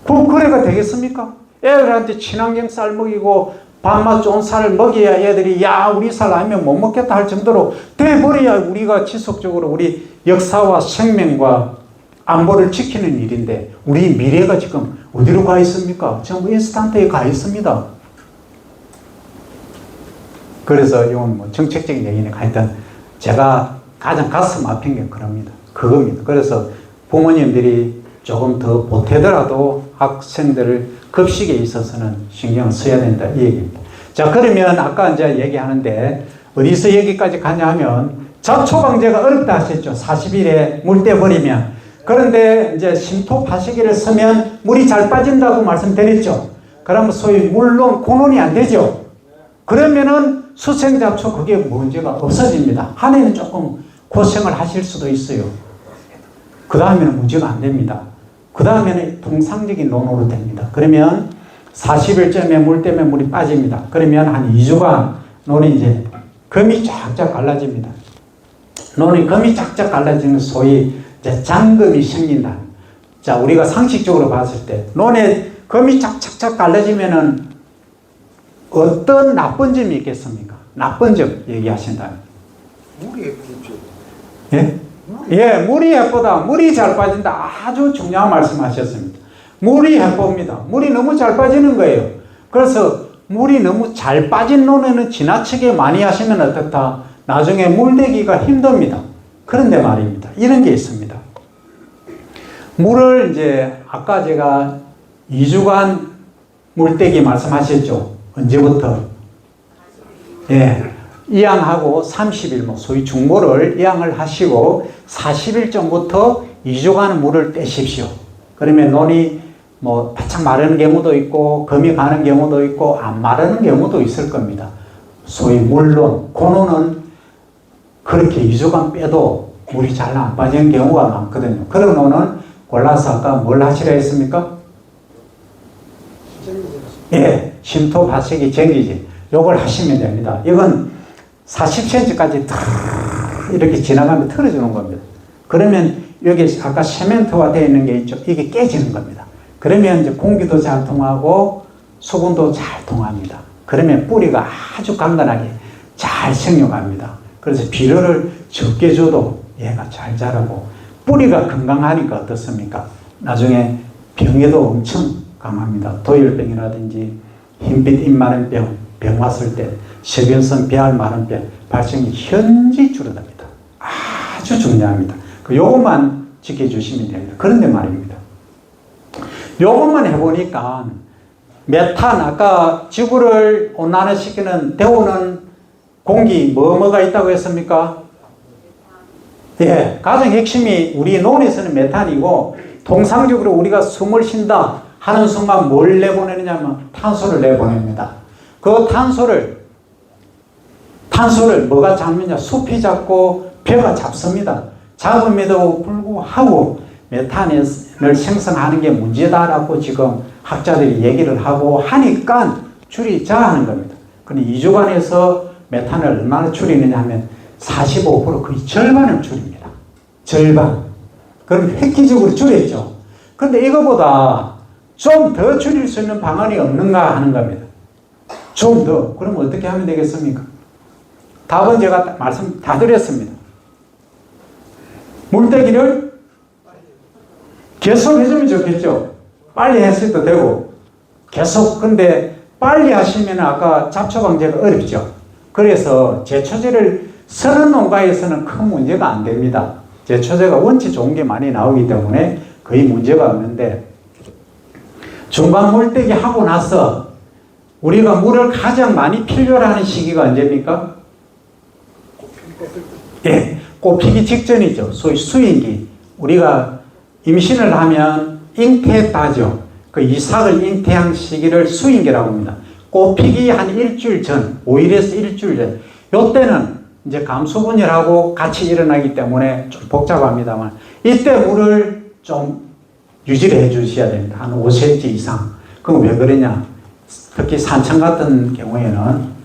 그럼 그래가 되겠습니까? 애들한테 친환경 쌀 먹이고 밥맛 좋은 쌀을 먹여야 애들이 야 우리 쌀 아니면 못 먹겠다 할 정도로 돼버려야 우리가 지속적으로 우리 역사와 생명과 안보를 지키는 일인데 우리 미래가 지금 어디로 가 있습니까? 전부 인스턴트에 가 있습니다. 그래서 이건 뭐 정책적인 얘기니까 하여튼 제가 가장 가슴 아픈 게 그겁니다. 그래서 부모님들이 조금 더 보태더라도 학생들을 급식에 있어서는 신경을 써야 된다 이 얘기입니다. 자 그러면 아까 이제 얘기하는데 어디서 여기까지 가냐 하면 잡초방제가 어렵다 하셨죠. 40일에 물 떼버리면. 그런데 이제 심토 파쇄기를 쓰면 물이 잘 빠진다고 말씀드렸죠. 그러면 소위 물론 공론이 안 되죠. 그러면은 수생잡초 그게 문제가 없어집니다. 한 해는 조금 고생을 하실 수도 있어요. 그 다음에는 문제가 안 됩니다. 그 다음에는 통상적인 논으로 됩니다. 그러면 40일쯤에 물 때문에 물이 빠집니다. 그러면 한 2주간 논이 이제 금이 쫙쫙 갈라집니다. 논이 금이 쫙쫙 갈라지는 소위 이제 장금이 생긴다. 자, 우리가 상식적으로 봤을 때 논에 금이 쫙쫙쫙 갈라지면은 어떤 나쁜 점이 있겠습니까? 나쁜 점 얘기하신다면. 물이 예쁘죠. 예? 예, 물이 예쁘다. 물이 잘 빠진다. 아주 중요한 말씀 하셨습니다. 물이 예쁩니다. 물이 너무 잘 빠지는 거예요. 그래서 물이 너무 잘 빠진 논에는 지나치게 많이 하시면 어떻다? 나중에 물대기가 힘듭니다. 그런데 말입니다. 이런 게 있습니다. 물을 이제 아까 제가 2주간 물대기 말씀하셨죠. 언제부터? 예. 이양하고 30일, 뭐 소위 중모를 이양을 하시고 40일 전부터 2주간 물을 떼십시오. 그러면 논이 뭐 바짝 마르는 경우도 있고 금이 가는 경우도 있고 안 마르는 경우도 있을 겁니다. 소위 물론 고노는 그렇게 2주간 빼도 물이 잘 안 빠지는 경우가 많거든요. 그런 논은 골라서 아까 뭘 하시라 했습니까? 예, 심토 파쇄기 정기지. 요걸 하시면 됩니다. 이건 40cm까지 탁 이렇게 지나가면 틀어주는 겁니다. 그러면 여기 아까 세멘트화 되어 있는 게 있죠. 이게 깨지는 겁니다. 그러면 이제 공기도 잘 통하고 수분도 잘 통합니다. 그러면 뿌리가 아주 강건하게 잘 생육합니다. 그래서 비료를 적게 줘도 얘가 잘 자라고 뿌리가 건강하니까 어떻습니까? 나중에 병에도 엄청 강합니다. 도열병이라든지 흰빛 잎 마른 병 왔을 때 세균성 배알 마른 병 발생이 현저히 줄어듭니다. 아주 중요합니다. 요것만 지켜주시면 됩니다. 그런데 말입니다. 요것만 해보니까 메탄, 아까 지구를 온난화시키는 데우는 공기 뭐가 있다고 했습니까? 예, 가장 핵심이 우리 논에서는 메탄이고 통상적으로 우리가 숨을 쉰다 하는 순간 뭘 내보내느냐면 탄소를 내보냅니다. 그 탄소를 뭐가 잡느냐? 숲이 잡고 벼가 잡습니다. 잡음에도 불구하고 메탄을 생성하는 게 문제다라고 지금 학자들이 얘기를 하고 하니까 줄이자 하는 겁니다. 근데 2주간에서 메탄을 얼마나 줄이느냐 하면 45% 거의 절반을 줄입니다. 절반. 그럼 획기적으로 줄였죠. 근데 이거보다 좀 더 줄일 수 있는 방안이 없는가 하는 겁니다. 좀 더. 그럼 어떻게 하면 되겠습니까? 답은 제가 말씀 다 드렸습니다. 물떼기를 계속 해주면 좋겠죠. 빨리 했어도 되고 계속. 근데 빨리 하시면 아까 잡초방제가 어렵죠. 그래서 제초제를 쓰는 농가에서는 큰 문제가 안 됩니다. 제초제가 원체 좋은 게 많이 나오기 때문에 거의 문제가 없는데 중간 물떼기 하고 나서 우리가 물을 가장 많이 필요로 하는 시기가 언제입니까? 예, 꽃피기 직전이죠. 소위 수인기. 우리가 임신을 하면 잉태했다죠. 그 이삭을 잉태한 시기를 수인기라고 합니다. 꽃피기 한 일주일 전, 5일에서 일주일 전. 요때는 이제 감수분열하고 같이 일어나기 때문에 좀 복잡합니다만 이때 물을 좀 유지를 해 주셔야 됩니다. 한 5cm 이상. 그럼 왜 그러냐? 특히 산천 같은 경우에는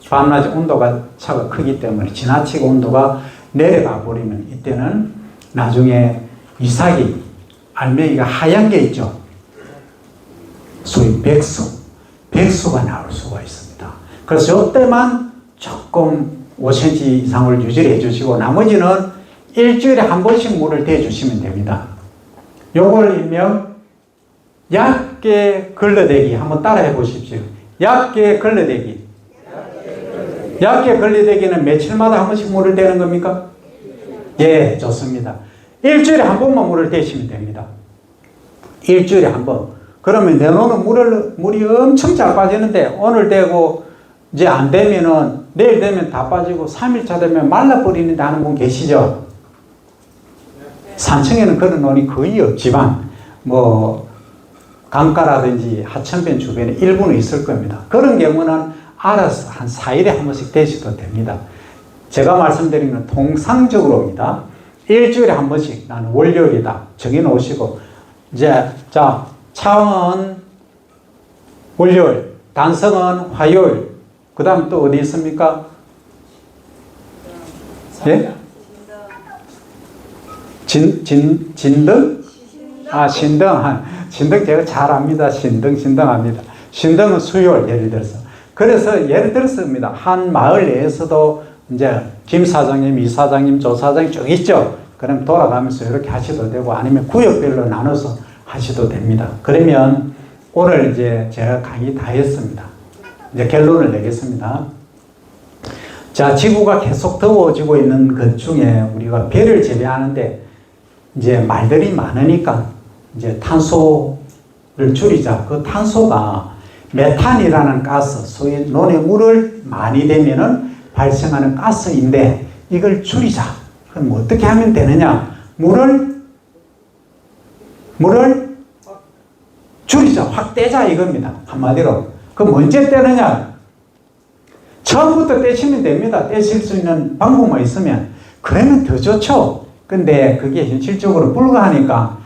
밤낮 온도가 차가 크기 때문에 지나치게 온도가 내려가 버리면 이때는 나중에 이삭이 알맹이가 하얀 게 있죠. 소위 백수가 나올 수가 있습니다. 그래서 이때만 조금 5cm 이상을 유지해 주시고 나머지는 일주일에 한 번씩 물을 대주시면 됩니다. 요걸 일명 얕게 걸러대기 한번 따라해 보십시오. 얕게 걸러대기. 얕게 걸러대기는 며칠마다 한 번씩 물을 대는 겁니까? 예, 좋습니다. 일주일에 한 번만 물을 대시면 됩니다. 일주일에 한 번. 그러면 내놓는 물이 엄청 잘 빠지는데 오늘 되고 이제 안 되면은 내일 되면 다 빠지고 3일차 되면 말라버리는데 하는 분 계시죠? 산청에는 그런 논이 거의 없지만 뭐 강가라든지 하천변 주변에 일부는 있을 겁니다. 그런 경우는 알아서 한 4일에 한 번씩 대셔도 됩니다. 제가 말씀드리는 건 통상적으로입니다. 일주일에 한 번씩 나는 월요일이다 정해 놓으시고 이제 자 차은 월요일, 단성은 화요일, 그 다음 또 어디 있습니까? 예? 진등? 아, 신등. 신등 제가 잘 압니다. 신등 압니다. 신등은 수요일, 예를 들어서. 그래서 예를 들었습니다. 한 마을 내에서도 이제 김 사장님, 이 사장님, 조 사장님 쭉 있죠. 그럼 돌아가면서 이렇게 하셔도 되고 아니면 구역별로 나눠서 하셔도 됩니다. 그러면 오늘 이제 제가 강의 다 했습니다. 이제 결론을 내겠습니다. 자, 지구가 계속 더워지고 있는 것 중에 우리가 배를 재배하는데 이제 말들이 많으니까 이제 탄소를 줄이자. 그 탄소가 메탄이라는 가스, 소위 논에 물을 많이 대면은 발생하는 가스인데 이걸 줄이자. 그럼 어떻게 하면 되느냐? 물을 줄이자, 확 떼자 이겁니다. 한마디로. 그럼 언제 떼느냐? 처음부터 떼시면 됩니다. 떼실 수 있는 방법만 있으면. 그러면 더 좋죠. 근데 그게 현실적으로 불가하니까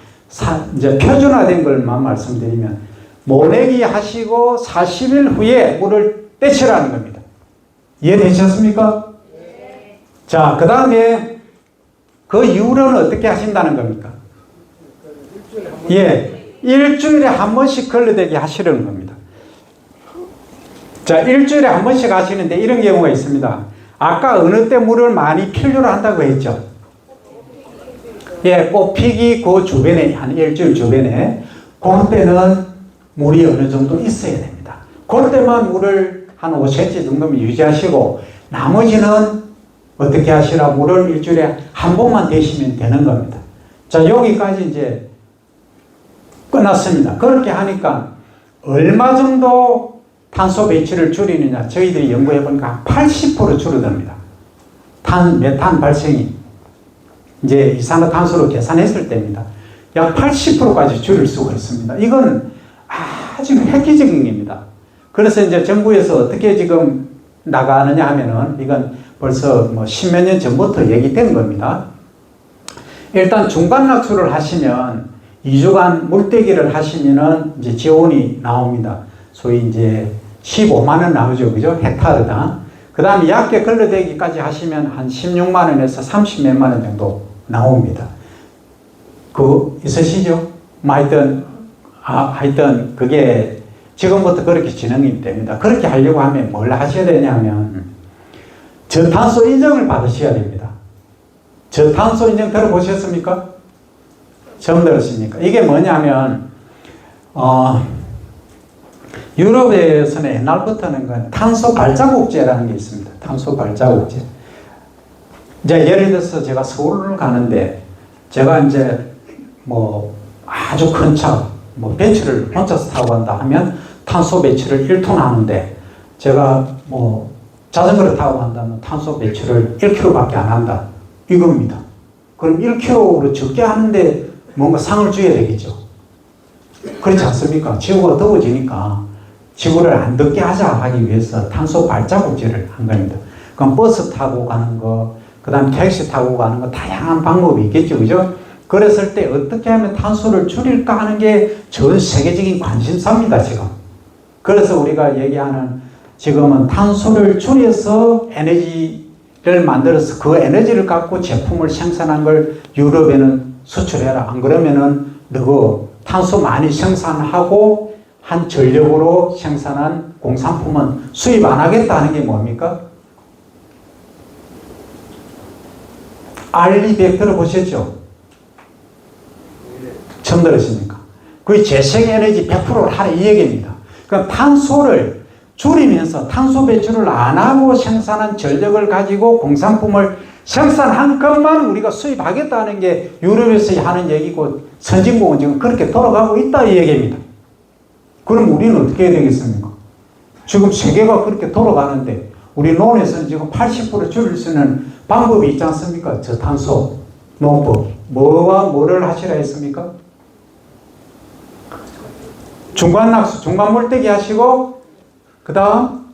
이제 표준화된 것만 말씀드리면 모내기 하시고 40일 후에 물을 떼치라는 겁니다. 이해되셨습니까? 네. 자, 그 다음에 그 이후로는 어떻게 하신다는 겁니까? 예, 일주일에 한 번씩 걸러대기 하시려는 겁니다. 자, 일주일에 한 번씩 하시는데 이런 경우가 있습니다. 아까 어느 때 물을 많이 필요로 한다고 했죠? 예, 꽃피기 그 주변에, 한 일주일 주변에, 그때는 물이 어느 정도 있어야 됩니다. 그때만 물을 한 5cm 정도면 유지하시고, 나머지는 어떻게 하시라? 물을 일주일에 한 번만 대시면 되는 겁니다. 자, 여기까지 이제 끝났습니다. 그렇게 하니까 얼마 정도 탄소 배출을 줄이느냐? 저희들이 연구해 보니까 80% 줄어듭니다. 메탄 발생이. 이제 이산화탄소로 계산했을 때입니다. 약 80%까지 줄일 수가 있습니다. 이건 아주 획기적인 겁니다. 그래서 이제 정부에서 어떻게 지금 나가느냐 하면은 이건 벌써 뭐 10몇 년 전부터 얘기된 겁니다. 일단 중간 낙수를 하시면 2주간 물대기를 하시면은 이제 지원이 나옵니다. 소위 이제 15만 원 나오죠. 그죠? 헥타르당. 그 다음에 얕게 걸러대기까지 하시면 한 16만 원에서 30몇만 원 정도 나옵니다. 있으시죠? 하여튼, 그게 지금부터 그렇게 진행이 됩니다. 그렇게 하려고 하면 뭘 하셔야 되냐면, 저탄소 인증을 받으셔야 됩니다. 저탄소 인증 들어보셨습니까? 처음 들었습니까? 이게 뭐냐면, 유럽에서는 옛날부터는 탄소 발자국제라는 게 있습니다. 탄소 발자국제. 이제 예를 들어서 제가 서울을 가는데 제가 이제 뭐 아주 큰 차, 뭐 벤츠를 혼자서 타고 간다 하면 탄소 배출을 1톤 하는데 제가 뭐 자전거를 타고 간다면 탄소 배출을 1kg밖에 안 한다. 이겁니다. 그럼 1kg로 적게 하는데 뭔가 상을 줘야 되겠죠. 그렇지 않습니까? 지구가 더워지니까 지구를 안 덥게 하자 하기 위해서 탄소 발자국제를 한 겁니다. 그럼 버스 타고 가는 거, 그 다음 택시 타고 가는 거 다양한 방법이 있겠죠. 그죠? 그랬을 때 어떻게 하면 탄소를 줄일까 하는 게 전 세계적인 관심사입니다, 지금. 그래서 우리가 얘기하는 지금은 탄소를 줄여서 에너지를 만들어서 그 에너지를 갖고 제품을 생산한 걸 유럽에는 수출해라. 안 그러면은 너가 탄소 많이 생산하고 한 전력으로 생산한 공산품은 수입 안 하겠다는 게 뭡니까? 알리백 들어보셨죠? 처음 들으십니까? 그게 재생에너지 100%를 하라 이 얘기입니다. 그럼 탄소를 줄이면서 탄소 배출을 안 하고 생산한 전력을 가지고 공산품을 생산한 것만 우리가 수입하겠다는 게 유럽에서 하는 얘기고 선진국은 지금 그렇게 돌아가고 있다 이 얘기입니다. 그럼 우리는 어떻게 해야 되겠습니까? 지금 세계가 그렇게 돌아가는데 우리 논에서는 지금 80% 줄일 수 있는 방법이 있지 않습니까? 저탄소 농법. 뭐와 뭐를 하시라 했습니까? 중간낙수, 중간물대기 하시고 그 다음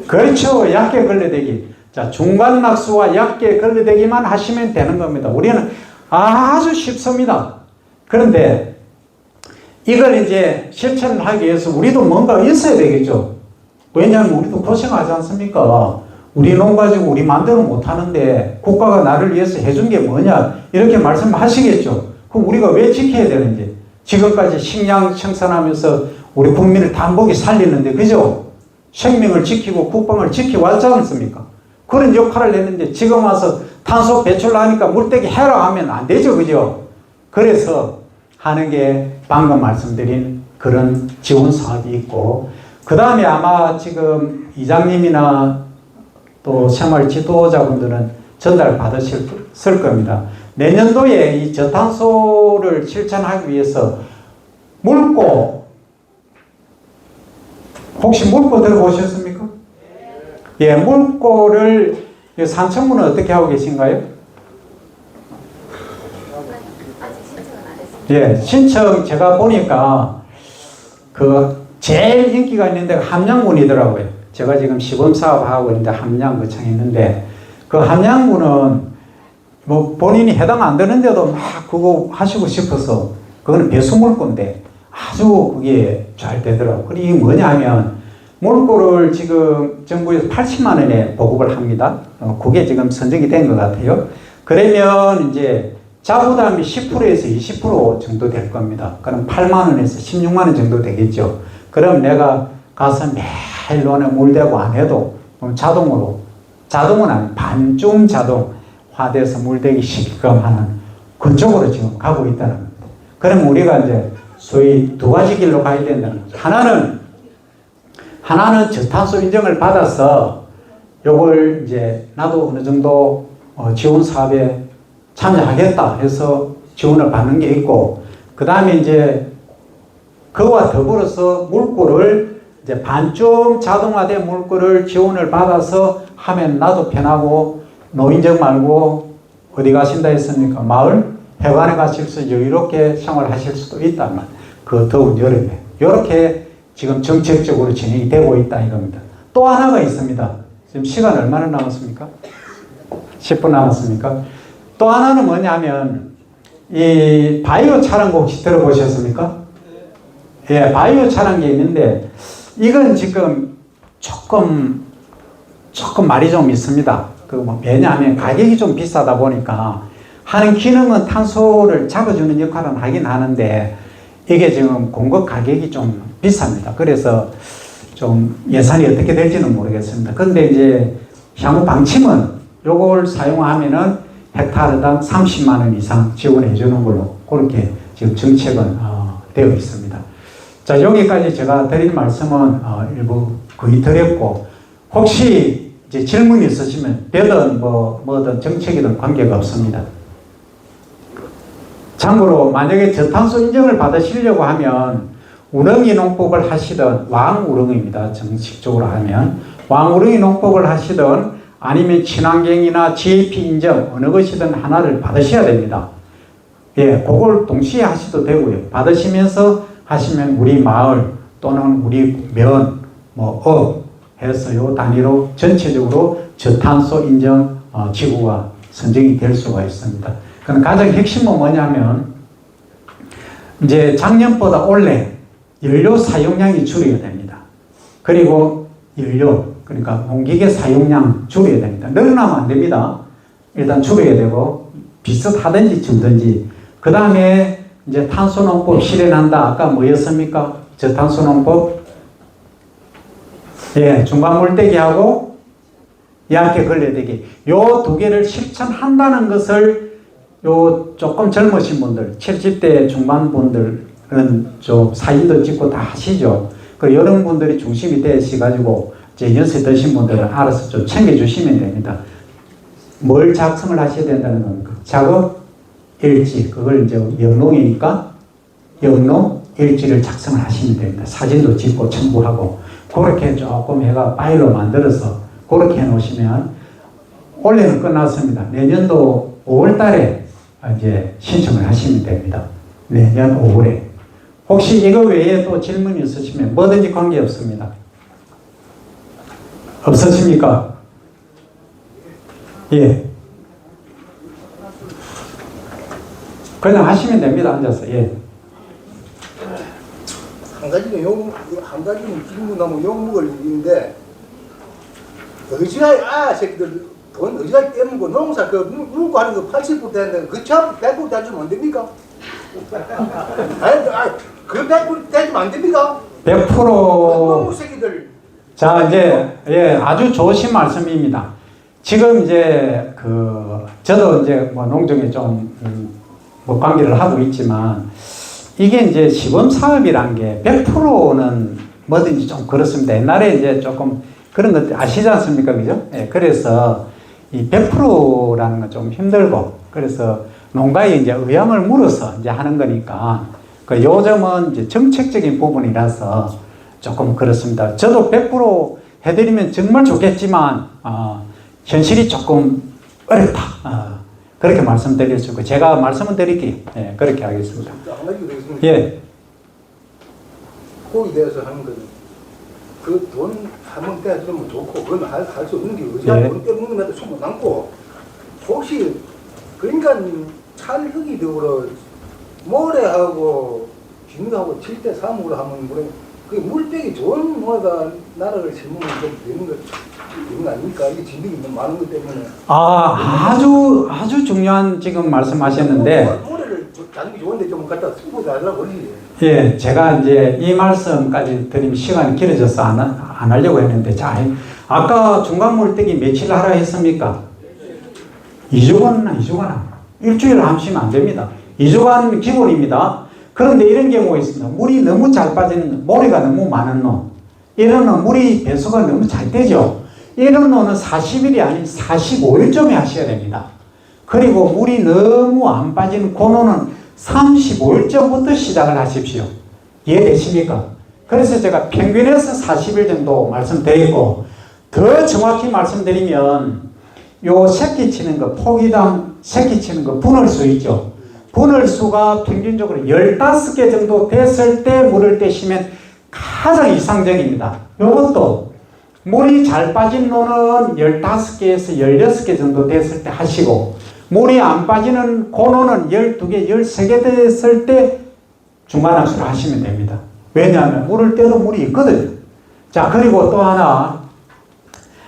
그렇죠. 얕게 걸러대기. 자, 중간낙수와 얕게 걸러대기만 하시면 되는 겁니다. 우리는 아주 쉽습니다. 그런데 이걸 이제 실천을 하기 위해서 우리도 뭔가 있어야 되겠죠. 왜냐하면 우리도 고생하지 않습니까? 우리 농 가지고 우리 마음대로 못하는데 국가가 나를 위해서 해준 게 뭐냐 이렇게 말씀하시겠죠. 그럼 우리가 왜 지켜야 되는지. 지금까지 식량 생산하면서 우리 국민을 단복이 살리는데 그죠? 생명을 지키고 국방을 지켜왔지 않습니까? 그런 역할을 했는데 지금 와서 탄소 배출하니까 물대기 해라 하면 안 되죠. 그죠? 그래서 하는 게 방금 말씀드린 그런 지원 사업이 있고 그 다음에 아마 지금 이장님이나 또 생활 지도자분들은 전달 받으실 겁니다. 내년도에 이 저탄소를 실천하기 위해서 물고 혹시 물고 들어보셨습니까? 예, 물고를 산청군은 어떻게 하고 계신가요? 예, 신청 제가 보니까 그 제일 인기가 있는 데가 함양군이더라고요. 제가 지금 시범사업하고 있는데 함양구청에 있는데 그 함양군은 뭐 본인이 해당 안 되는데도 막 그거 하시고 싶어서 그거는 배수물고인데 아주 그게 잘 되더라고요. 그리고 이게 뭐냐면 물고를 지금 정부에서 80만 원에 보급을 합니다. 그게 지금 선정이 된 것 같아요. 그러면 이제 자부담이 10%에서 20% 정도 될 겁니다. 그럼 8만 원에서 16만 원 정도 되겠죠. 그럼 내가 가서 매일 논에 물대고 안 해도 자동은 아니고 반중 자동화돼서 물대기 시키끔 하는 그쪽으로 지금 가고 있다는 겁니다. 그럼 우리가 이제 소위 두 가지 길로 가야 된다는 거죠. 하나는 저탄소 인정을 받아서 요걸 이제 나도 어느 정도 지원 사업에 참여하겠다 해서 지원을 받는 게 있고, 그 다음에 이제 그와 더불어서 물꼬를 이제 반쯤 자동화된 물꼬를 지원을 받아서 하면 나도 편하고 노인정 말고 어디 가신다 했습니까? 마을 회관에 가셔서 여유롭게 생활하실 수도 있다만 그 더운 여름에 이렇게 지금 정책적으로 진행이 되고 있다 이겁니다. 또 하나가 있습니다. 지금 시간 얼마나 남았습니까? 10분 남았습니까? 또 하나는 뭐냐면 이 바이오 차량고 혹시 들어보셨습니까? 예, 바이오 차량기 있는데 이건 지금 조금 말이 좀 있습니다. 왜냐하면 가격이 좀 비싸다 보니까 하는 기능은 탄소를 잡아주는 역할은 하긴 하는데 이게 지금 공급 가격이 좀 비쌉니다. 그래서 좀 예산이 어떻게 될지는 모르겠습니다. 그런데 이제 향후 방침은 요걸 사용하면은 헥타르당 30만 원 이상 지원해 주는 걸로 그렇게 지금 정책은 되어 있습니다. 자, 여기까지 제가 드릴 말씀은 일부 거의 드렸고, 혹시 이제 질문이 있으시면 별은 뭐든 정책이든 관계가 없습니다. 참고로 만약에 저탄소 인정을 받으시려고 하면 우렁이 농법을 하시든 왕우렁입니다. 정식적으로 하면 왕우렁이 농법을 하시든 아니면 친환경이나 GAP 인정 어느 것이든 하나를 받으셔야 됩니다. 예, 그걸 동시에 하셔도 되고요. 받으시면서 하시면 우리 마을 또는 우리 면, 업 해서 요 단위로 전체적으로 저탄소 인정 지구가 선정이 될 수가 있습니다. 그럼 가장 핵심은 뭐냐면 이제 작년보다 올해 연료 사용량이 줄여야 됩니다. 그리고 연료 그러니까 공기계 사용량 줄여야 됩니다. 늘어나면 안 됩니다. 일단 줄여야 되고 비슷하든지 줄든지 그 다음에 이제 탄소농법 실현한다. 아까 뭐였습니까? 저탄소 농법, 예, 중간 물떼기하고 얇게 걸레대기 요 두 개를 실천한다는 것을 요 조금 젊으신 분들 70대 중반 분들은 좀 사진도 찍고 다 하시죠. 그 여러분들이 중심이 되시가지고 이제 연세 드신 분들은 알아서 좀 챙겨주시면 됩니다. 뭘 작성을 하셔야 된다는 겁니까? 작업 일지, 그걸 이제 영농이니까 영농 일지를 작성을 하시면 됩니다. 사진도 찍고 첨부하고 그렇게 조금 해가 파일로 만들어서 그렇게 해놓으시면 올해는 끝났습니다. 내년도 5월 달에 이제 신청을 하시면 됩니다. 내년 5월에. 혹시 이거 외에 또 질문이 있으시면 뭐든지 관계없습니다. 없으십니까? 예. 그냥 하시면 됩니다. 앉아서. 예. 한 가지는 질문하면 욕먹을 일인데 어지간히 새끼들 돈 어지간히 떼먹고 농사 그 물고 하는 거 80% 되는데 그 처음 100% 대주면 안 됩니까? 그 100% 대주면 안 됩니까? 100% 새끼들. 자, 이제, 예, 아주 좋으신 말씀입니다. 지금 이제, 저도 이제 뭐 농정에 좀, 뭐 관계를 하고 있지만, 이게 이제 시범사업이란 게 100%는 뭐든지 좀 그렇습니다. 옛날에 이제 조금 그런 것 아시지 않습니까? 그죠? 예, 그래서 이 100%라는 건 좀 힘들고, 그래서 농가에 이제 의향을 물어서 이제 하는 거니까, 그 요즘은 이제 정책적인 부분이라서 조금 그렇습니다. 저도 100% 해드리면 정말 좋겠지만, 현실이 조금 어렵다. 그렇게 말씀드릴 수 있고, 제가 말씀을 드릴게요. 예, 그렇게 하겠습니다. 한 가지 더 있습니다. 예. 거기 대해서 하는 거는 그 돈 한번 떼주면 좋고, 그건 할 수 없는 게 어지간히 돈 떼먹는 것도 소문 남고, 혹시, 그러니까 찰흙이 더불어 모래하고 진흙하고 7대 3으로 하면 그 물백이 좋은 뭐다 나라를 심으면 좀 되는 거 아닙니까? 이게 진흙이 너무 많은 것 때문에. 아주 중요한 지금 말씀하셨는데. 모래를 자는 게 좋은데 좀 갖다 쓰고 달라고 그러지. 예, 제가 이제 이 말씀까지 드리면 시간이 길어져서 안 하려고 했는데, 자, 아까 중간 물떼기 며칠 하라 했습니까? 2주간, 2주간. 일주일 하시면 안 됩니다. 2주간 기본입니다. 그런데 이런 경우가 있습니다. 물이 너무 잘 빠지는, 모래가 너무 많은 놈. 이런 놈, 물이 배수가 너무 잘 되죠. 이런 놈은 40일이 아닌 45일쯤에 하셔야 됩니다. 그리고 물이 너무 안 빠지는 그 놈은 35일 전부터 시작을 하십시오. 이해되십니까? 그래서 제가 평균에서 40일 정도 말씀드리고, 더 정확히 말씀드리면 요 새끼 치는 거, 포기당 새끼 치는 거 분할수 있죠. 분할수가 평균적으로 15개 정도 됐을 때 물을 떼시면 가장 이상적입니다. 요것도 물이 잘 빠진 노는 15개에서 16개 정도 됐을 때 하시고, 물이 안 빠지는 고노는 12개, 13개 됐을 때 중간함수를 하시면 됩니다. 왜냐하면 물을 떼도 물이 있거든요. 자, 그리고 또 하나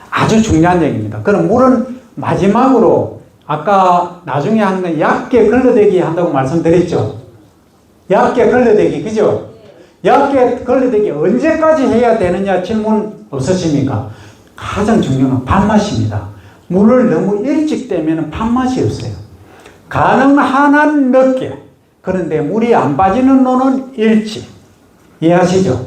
아주 중요한 얘기입니다. 그럼 물은 마지막으로 아까 나중에 하는 건 얇게 걸러대기 한다고 말씀드렸죠. 얇게 걸러대기, 그죠? 얇게 걸러대기 언제까지 해야 되느냐 질문 없으십니까? 가장 중요한 건 밥맛입니다. 물을 너무 일찍 떼면 밥맛이 없어요. 가능한 한 늦게. 그런데 물이 안 빠지는 노는 일찍. 이해하시죠?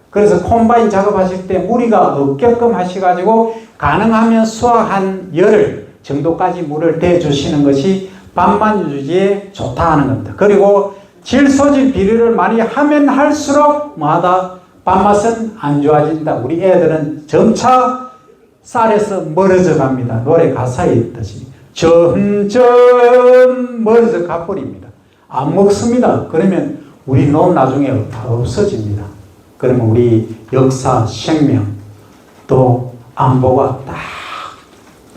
그래서 콤바인 작업하실 때 무리가 없게끔 하셔가지고 가능하면 수확 한 열흘 정도까지 물을 대주시는 것이 밥맛 유지에 좋다 하는 겁니다. 그리고 질소질 비료를 많이 하면 할수록 뭐하다? 밥맛은 안 좋아진다. 우리 애들은 점차 쌀에서 멀어져 갑니다. 노래 가사에 있듯이 점점 멀어져 가버립니다. 안 먹습니다. 그러면 우리 놈 나중에 다 없어집니다. 그러면 우리 역사, 생명, 또 안보가 딱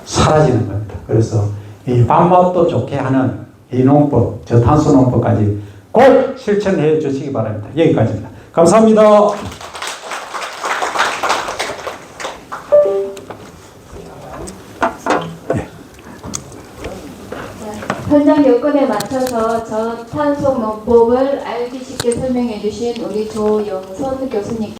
사라지는 겁니다. 그래서 이 밥맛도 좋게 하는 이 농법, 저탄소 농법까지 꼭 실천해 주시기 바랍니다. 여기까지입니다. 감사합니다. 현장 여건에 맞춰서 저탄소 농법을 알기 쉽게 설명해 주신 우리 조영선 교수님